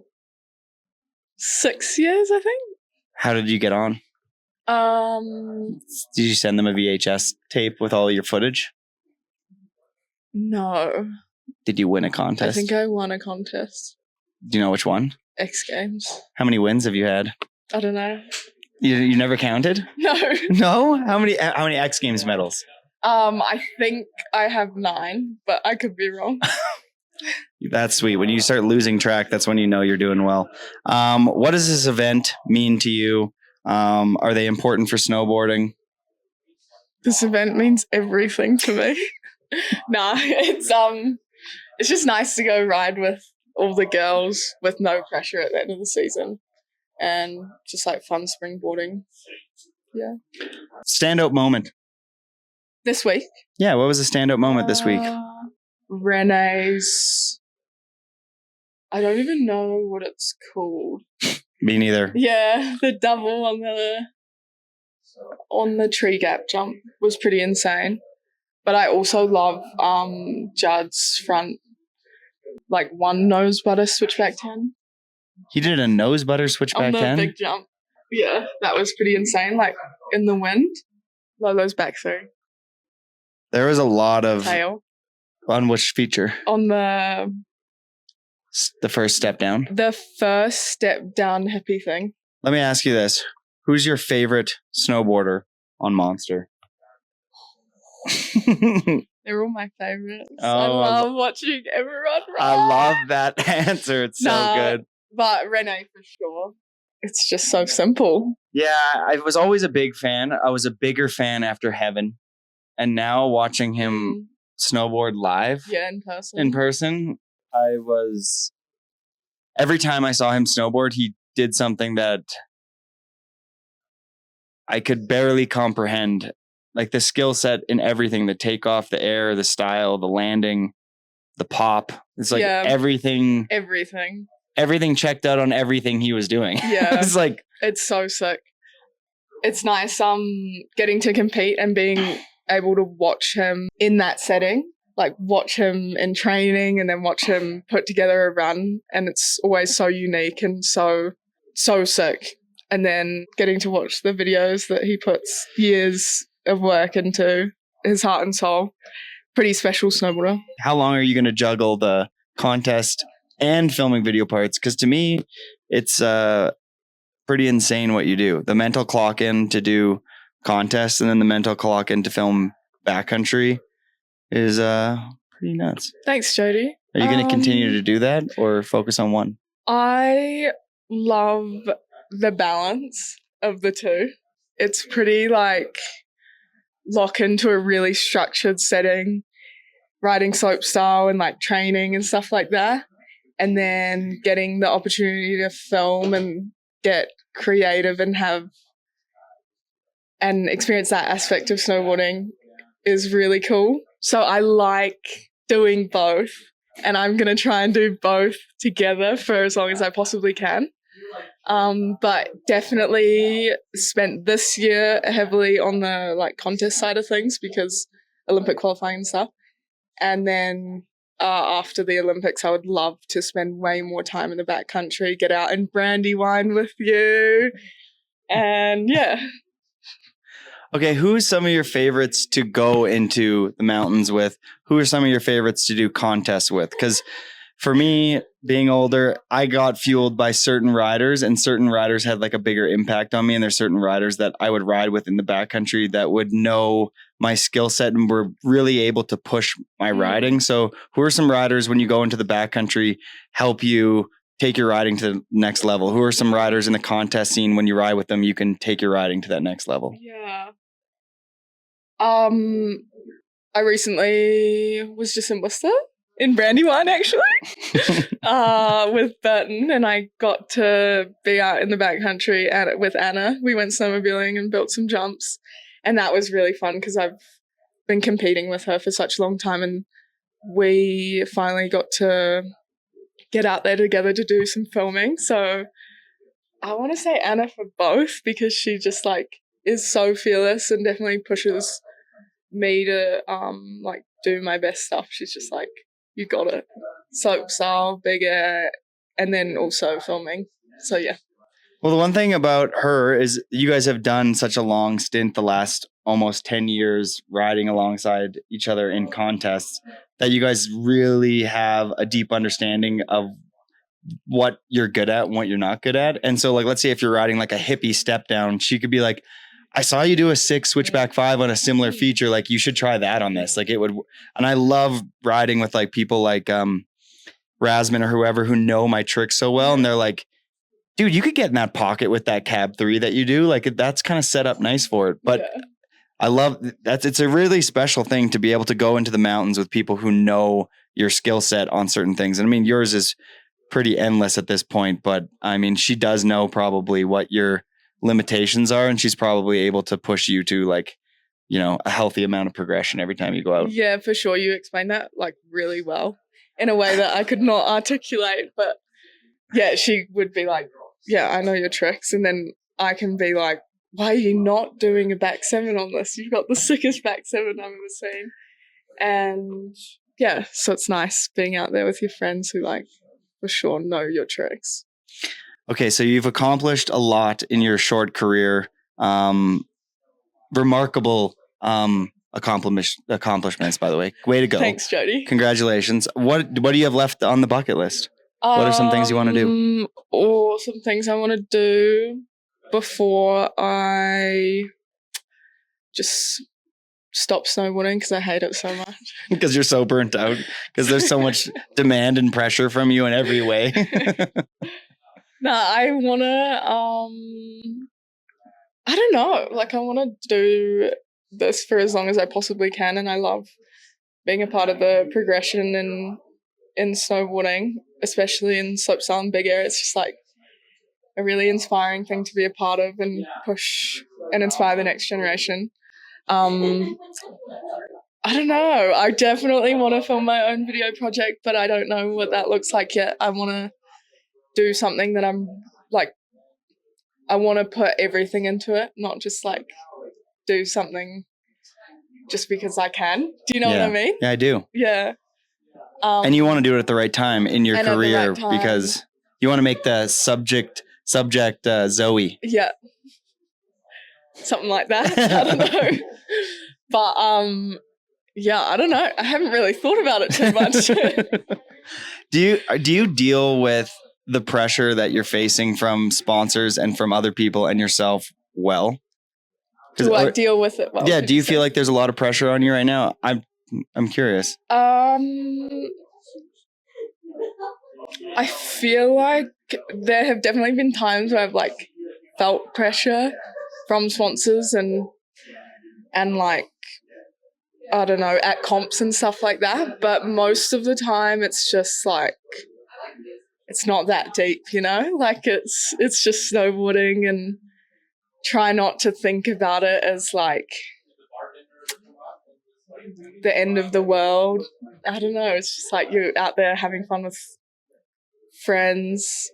6 years, I think. How did you get on? Did you send them a VHS tape with all your footage? No. Did you win a contest? I think I won a contest. Do you know which one? X Games. How many wins have you had? I don't know. You never counted? No. No? How many X Games medals? I think I have 9, but I could be wrong. That's sweet. When you start losing track, that's when you know you're doing well. What does this event mean to you? Are they important for snowboarding? This event means everything to me. Nah, it's just nice to go ride with all the girls with no pressure at the end of the season and just like fun springboarding. Yeah. Standout moment. This week? Yeah, what was the standout moment this week? Rene's... I don't even know what it's called. Me neither. Yeah, the double on the tree gap jump was pretty insane. But I also love Judd's front, like one nose butter switchback 10. He did a nose butter switchback 10? On the big jump. Yeah, that was pretty insane. Like in the wind, Lolo's back through. There was a lot of... Tail. On which feature? On the first step down? The first step down hippie thing. Let me ask you this. Who's your favorite snowboarder on Monster? They're all my favorites. Oh, I love watching everyone ride. I love that answer. It's so good. But Rene for sure. It's just so simple. Yeah, I was always a big fan. I was a bigger fan after Heaven. And now watching him snowboard live. Yeah, in person. I was... Every time I saw him snowboard, he did something that I could barely comprehend. Like the skill set in everything, the takeoff, the air, the style, the landing, the pop. It's like everything. Everything checked out on everything he was doing. Yeah. It's like... It's so sick. It's nice getting to compete and being able to watch him in that setting. Like watch him in training and then watch him put together a run. And it's always so unique and so sick. And then getting to watch the videos that he puts years of work into, his heart and soul. Pretty special snowboarder. How long are you going to juggle the contest and filming video parts? Because to me, it's pretty insane what you do. The mental clock in to do contests and then the mental clock in to film backcountry is pretty nuts. Thanks, Jody. Are you going to continue to do that or focus on one? I love the balance of the two. It's pretty like lock into a really structured setting, riding slope style and like training and stuff like that. And then getting the opportunity to film and get creative and have and experience that aspect of snowboarding is really cool. So I like doing both, and I'm going to try and do both together for as long as I possibly can. But definitely spent this year heavily on the like contest side of things because Olympic qualifying and stuff. And then after the Olympics, I would love to spend way more time in the backcountry, get out and brandy wine with you. And yeah. Okay, who's some of your favorites to go into the mountains with? Who are some of your favorites to do contests with? Because for me, being older, I got fueled by certain riders, and certain riders had like a bigger impact on me. And there's certain riders that I would ride with in the backcountry that would know my skill set and were really able to push my riding. So who are some riders when you go into the backcountry help you take your riding to the next level? Who are some riders in the contest scene when you ride with them, you can take your riding to that next level? Yeah. I recently was just in Worcester in Brandywine actually with Burton, and I got to be out in the backcountry with Anna. We went snowmobiling and built some jumps, and that was really fun because I've been competing with her for such a long time, and we finally got to get out there together to do some filming. So I want to say Anna for both because she just like is so fearless and definitely pushes me to like do my best stuff. She's just like, you got it. Soap style, big air, and then also filming. So yeah. Well, the one thing about her is you guys have done such a long stint, the last almost 10 years riding alongside each other in contests, that you guys really have a deep understanding of what you're good at and what you're not good at. And so like, let's say if you're riding like a hippie step down, she could be like, I saw you do a 6 switchback 5 on a similar feature. Like you should try that on this. Like it would. And I love riding with like people like Rasman or whoever who know my tricks so well. And they're like, dude, you could get in that pocket with that cab 3 that you do. Like that's kind of set up nice for it. But yeah. I love that. It's a really special thing to be able to go into the mountains with people who know your skill set on certain things. And I mean, yours is pretty endless at this point, but I mean, she does know probably what your limitations are, and she's probably able to push you to like, you know, a healthy amount of progression every time you go out. Yeah, for sure. You explained that like really well in a way that I could not articulate, but yeah, she would be like, yeah, I know your tricks. And then I can be like, why are you not doing a back 7 on this? You've got the sickest back 7 I've ever seen. And yeah, so it's nice being out there with your friends who like for sure know your tricks. Okay, so you've accomplished a lot in your short career. Remarkable accomplishments, by the way. Way to go. Thanks, Jody. Congratulations. What do you have left on the bucket list? What are some things you want to do? Or some things I want to do before I just stop snowboarding because I hate it so much. Because you're so burnt out. Because there's so much demand and pressure from you in every way. No, I want to, I don't know. Like I want to do this for as long as I possibly can. And I love being a part of the progression in snowboarding, especially in slopestyle and big air. It's just like a really inspiring thing to be a part of and push and inspire the next generation. I don't know. I definitely want to film my own video project, but I don't know what that looks like yet. I want to do something that I'm like, I want to put everything into it, not just like do something just because I can. Do you know what I mean? Yeah, I do. Yeah. And you want to do it at the right time in your career because you want to make the subject Zoe. Yeah. Something like that. I don't know. But yeah, I don't know. I haven't really thought about it too much. Do you deal with the pressure that you're facing from sponsors and from other people and yourself well? Do I deal with it well? Yeah. Do you feel like there's a lot of pressure on you right now? I'm curious. I feel like there have definitely been times where I've like felt pressure from sponsors and like, I don't know, at comps and stuff like that. But most of the time it's just like, it's not that deep, you know? Like it's just snowboarding, and try not to think about it as like the end of the world. I don't know. It's just like you're out there having fun with friends,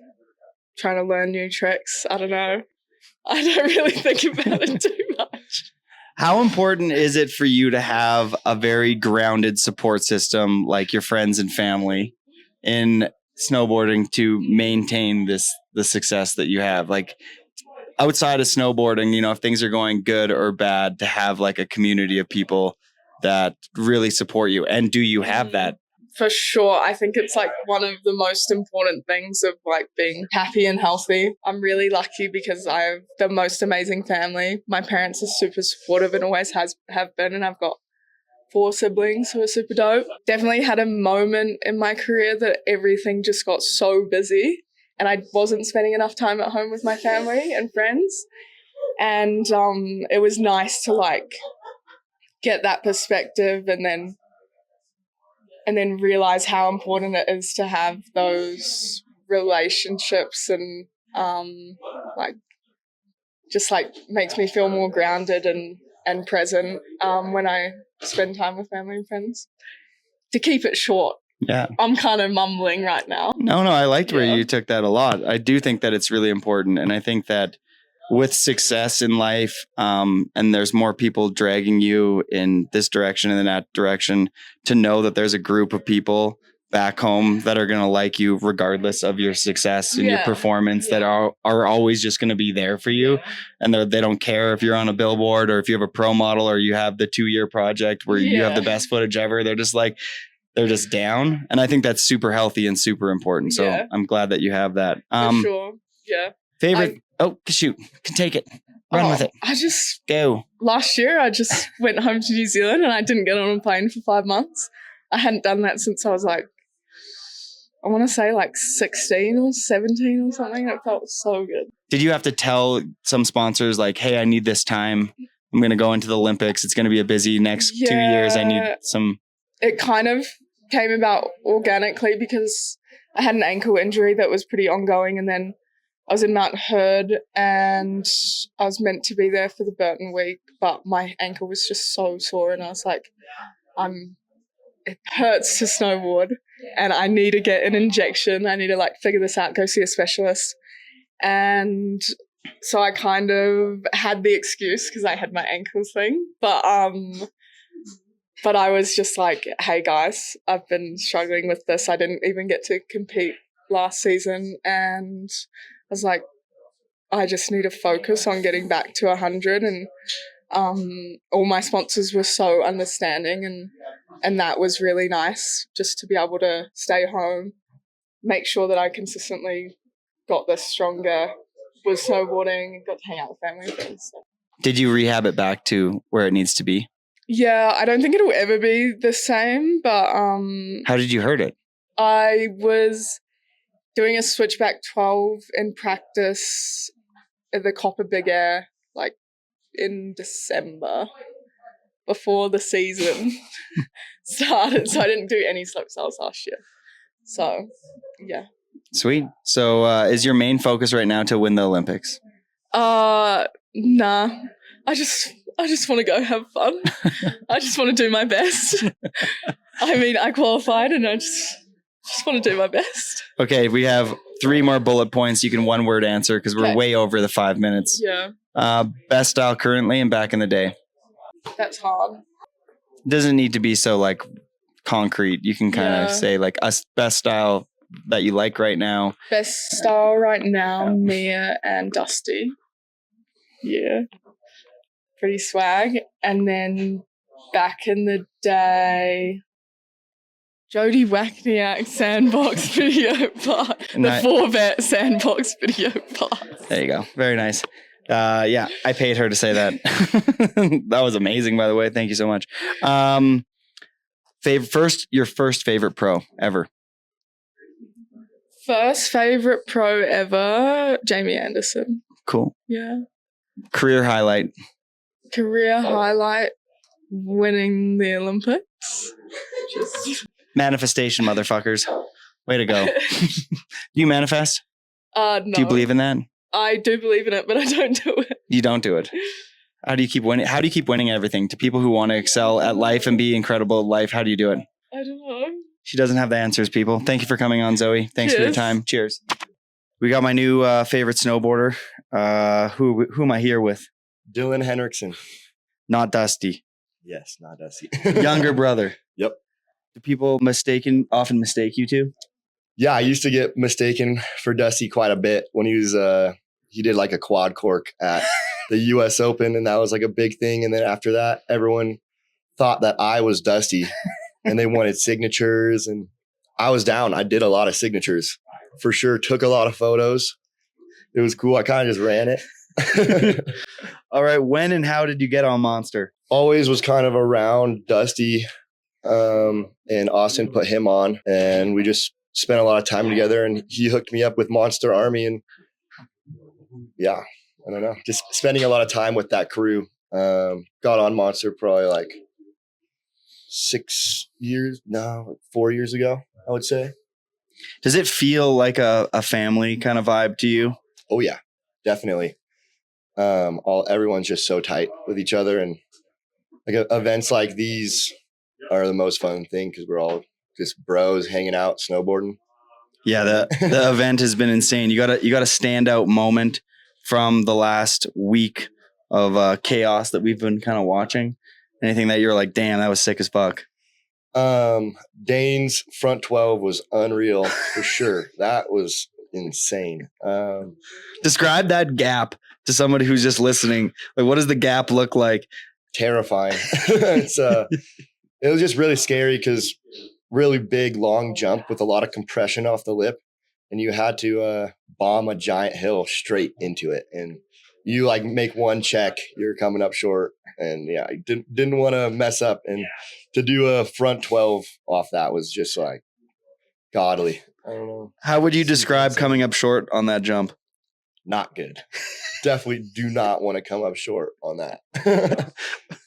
trying to learn new tricks. I don't know. I don't really think about it too much. How important is it for you to have a very grounded support system like your friends and family in snowboarding to maintain the success that you have? Like outside of snowboarding, you know, if things are going good or bad, to have like a community of people that really support you. And do you have that For sure. I think it's like one of the most important things of like being happy and healthy. I'm really lucky because I have the most amazing family. My parents are super supportive and always have been, and I've got 4 siblings who are super dope. Definitely had a moment in my career that everything just got so busy and I wasn't spending enough time at home with my family and friends. And it was nice to like get that perspective and then realize how important it is to have those relationships and like just like makes me feel more grounded and present when I spend time with family and friends. To keep it short, Yeah. I'm kind of mumbling right now. No, I liked where you took that a lot. I do think that it's really important. And I think that with success in life, and there's more people dragging you in this direction and in that direction, to know that there's a group of people back home that are going to like you regardless of your success and your performance, that are always just going to be there for you. And they don't care if you're on a billboard or if you have a pro model or you have the 2-year project where you have the best footage ever. They're just down. And I think that's super healthy and super important. So I'm glad that you have that. For sure. Yeah. Favorite. Shoot. Can take it. Run with it. Go. Last year, I just went home to New Zealand and I didn't get on a plane for 5 months. I hadn't done that since I was like, I want to say like 16 or 17 or something. It felt so good. Did you have to tell some sponsors like, hey, I need this time. I'm going to go into the Olympics. It's going to be a busy next 2 years. I need some. It kind of came about organically because I had an ankle injury that was pretty ongoing. And then I was in Mount Heard and I was meant to be there for the Burton week, but my ankle was just so sore. And I was like, it hurts to snowboard and I need to get an injection. I need to like figure this out, go see a specialist. And so I kind of had the excuse because I had my ankle thing. But I was just like, hey guys, I've been struggling with this. I didn't even get to compete last season. And I was like, I just need to focus on getting back to 100. And all my sponsors were so understanding and that was really nice just to be able to stay home, make sure that I consistently got this stronger, was snowboarding, got to hang out with family and friends. So. Did you rehab it back to where it needs to be? Yeah, I don't think it'll ever be the same, but how did you hurt it? I was doing a switchback 12 in practice at the Copper Big Air, like in December, before the season started. So I didn't do any slopestyle last year. So, yeah. Sweet. So is your main focus right now to win the Olympics? Nah. I just want to go have fun. I just want to do my best. I mean, I qualified and I just want to do my best. Okay, we have 3 more bullet points. You can 1-word answer because we're way over the 5 minutes. Yeah. Best style currently and back in the day. That's hard. Doesn't need to be so like concrete. You can kind of say like best style that you like right now. Best style right now, Mia and Dusty. Yeah. Pretty swag. And then back in the day, Jody Wachniak sandbox video part. The 4-bet sandbox video part. There you go. Very nice. Yeah, I paid her to say that. That was amazing, by the way. Thank you so much. Your first favorite pro ever. First favorite pro ever, Jamie Anderson. Cool. Yeah. Career highlight, winning the Olympics. Manifestation, motherfuckers. Way to go. Do you manifest? No. Do you believe in that? I do believe in it, but I don't do it. You don't do it. How do you keep winning? How do you keep winning everything? To people who want to excel at life and be incredible at life, how do you do it? I don't know. She doesn't have the answers, people. Thank you for coming on, Zoe. Thanks for your time. Cheers. We got my new favorite snowboarder. Who am I here with? Dillon Henricksen. Not Dusty. Yes, not Dusty. Younger brother. Yep. Do people often mistake you two? Yeah, I used to get mistaken for Dusty quite a bit when he was he did like a quad cork at the US Open, and that was like a big thing. And then after that, everyone thought that I was Dusty. and they wanted signatures, and I was down. I did a lot of signatures for sure. Took a lot of photos. It was cool. I kind of just ran it. All right. When and how did you get on Monster? Always was kind of around Dusty, and Austin put him on, and we just spent a lot of time together, and he hooked me up with Monster Army, and yeah, I don't know, just spending a lot of time with that crew. Got on Monster probably like 4 years ago, I would say. Does it feel like a family kind of vibe to you? Oh yeah, definitely. Everyone's just so tight with each other, and like events like these are the most fun thing because we're all just bros hanging out, snowboarding. Yeah, the event has been insane. You got a standout moment from the last week of chaos that we've been kind of watching. Anything that you're like, damn, that was sick as fuck? Dane's front 12 was unreal for sure. That was insane. Describe that gap to somebody who's just listening. Like, what does the gap look like? Terrifying. It was just really scary because really big, long jump with a lot of compression off the lip, and you had to bomb a giant hill straight into it. And you like make one check, you're coming up short, and yeah, I didn't want to mess up. And to do a front 12 off that was just like godly. I don't know. How would you describe coming up short on that jump? Not good. Definitely do not want to come up short on that.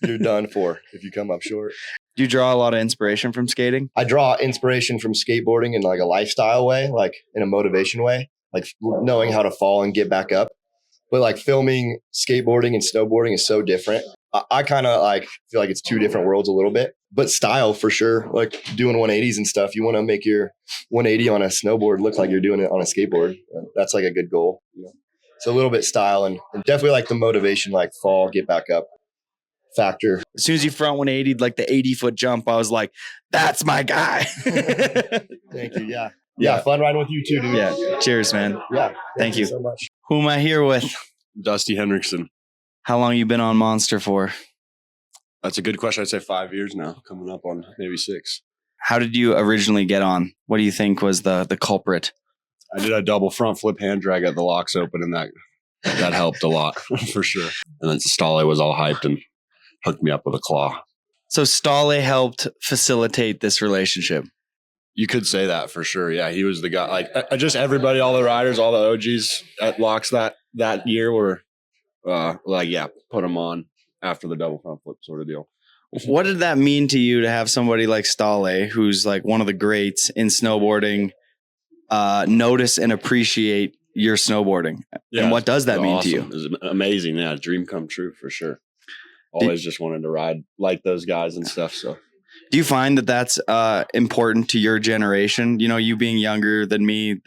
You're done for if you come up short. Do you draw a lot of inspiration from skating? I draw inspiration from skateboarding in like a lifestyle way, like in a motivation way, like knowing how to fall and get back up. But like filming skateboarding and snowboarding is so different. I kind of like feel like it's two different worlds a little bit, but style for sure. Like doing 180s and stuff, you want to make your 180 on a snowboard look like you're doing it on a skateboard. That's like a good goal. You know? So a little bit style and definitely like the motivation, like fall, get back up factor. As soon as you front 180'd like the 80-foot jump, I was like, that's my guy. Thank you. Yeah. Fun riding with you too, dude. Yeah. Cheers, man. Yeah. Thank you so much. Who am I here with? Dusty Henricksen. How long you been on Monster for? That's a good question. I'd say 5 years now, coming up on maybe 6. How did you originally get on? What do you think was the culprit? I did a double front flip hand drag at the locks open, and that helped a lot for sure. And then Ståle was all hyped and hooked me up with a claw. So Ståle helped facilitate this relationship. You could say that for sure. Yeah, he was the guy. Like just everybody, all the riders, all the OGs at locks that year were put them on after the double front flip sort of deal. What did that mean to you to have somebody like Ståle, who's like one of the greats in snowboarding, notice and appreciate your snowboarding? Yeah, and what does that mean awesome. to you? It was amazing. Yeah, dream come true for sure. Always just wanted to ride like those guys and stuff. So, do you find that that's important to your generation? You know, you being younger than me,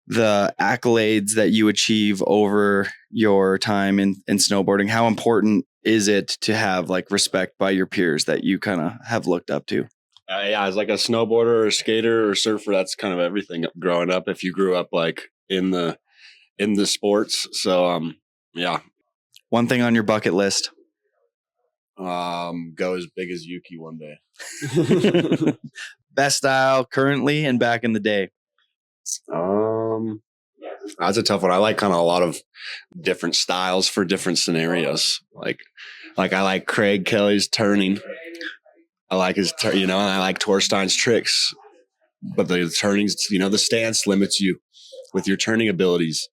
the accolades that you achieve over your time in snowboarding, how important is it to have like respect by your peers that you kind of have looked up to? Yeah, as like a snowboarder or a skater or surfer, that's kind of everything growing up. If you grew up like in the sports, so yeah. One thing on your bucket list. Go as big as Yuki one day. Best style currently and back in the day. That's a tough one. I like kind of a lot of different styles for different scenarios. Like I like Craig Kelly's turning. I like his, and I like Torstein's tricks, but the turnings, the stance limits you with your turning abilities.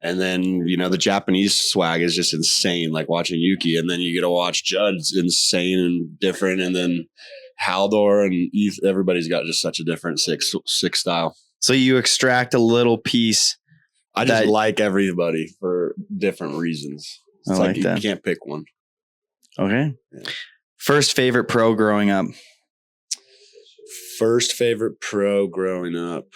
And then, the Japanese swag is just insane, like watching Yuki. And then you get to watch Judd's insane and different. And then Haldor and Eve, everybody's got just such a different six style. So you extract a little piece. I just like everybody for different reasons. It's I like that. You can't pick one. Okay. Yeah. First favorite pro growing up? First favorite pro growing up.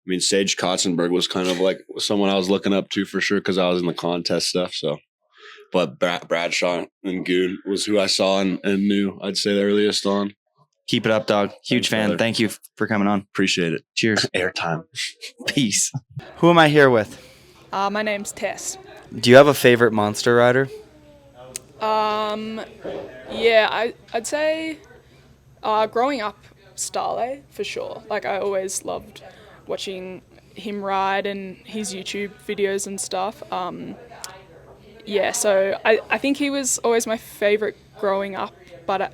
I mean, Sage Kotzenberg was kind of like someone I was looking up to for sure because I was in the contest stuff. So, but Bradshaw and Goon was who I saw and knew. I'd say the earliest on. Keep it up, dog. Huge fan. Brother. Thank you for coming on. Appreciate it. Cheers. Airtime. Peace. Who am I here with? My name's Tess. Do you have a favorite monster rider? Yeah, I'd say growing up, Ståle for sure. Like I always loved watching him ride and his YouTube videos and stuff. Yeah, so I think he was always my favorite growing up, but I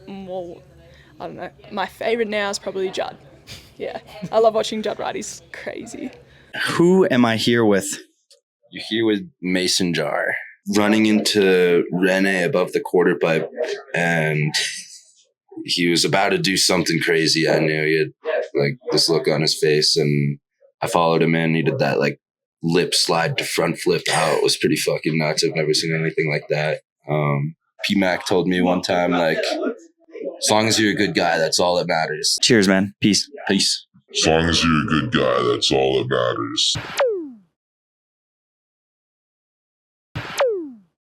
don't know. My favorite now is probably Judd. Yeah, I love watching Judd ride. He's crazy. Who am I here with? You're here with Mason Jar, running into Rene above the quarter pipe, and he was about to do something crazy. I knew he had like this look on his face, and I followed him in. He did that like lip slide to front flip out. It was pretty fucking nuts. I've never seen anything like that. P-Mac told me one time, like, as long as you're a good guy, that's all that matters. Cheers, man. Peace. Peace. As long as you're a good guy, that's all that matters.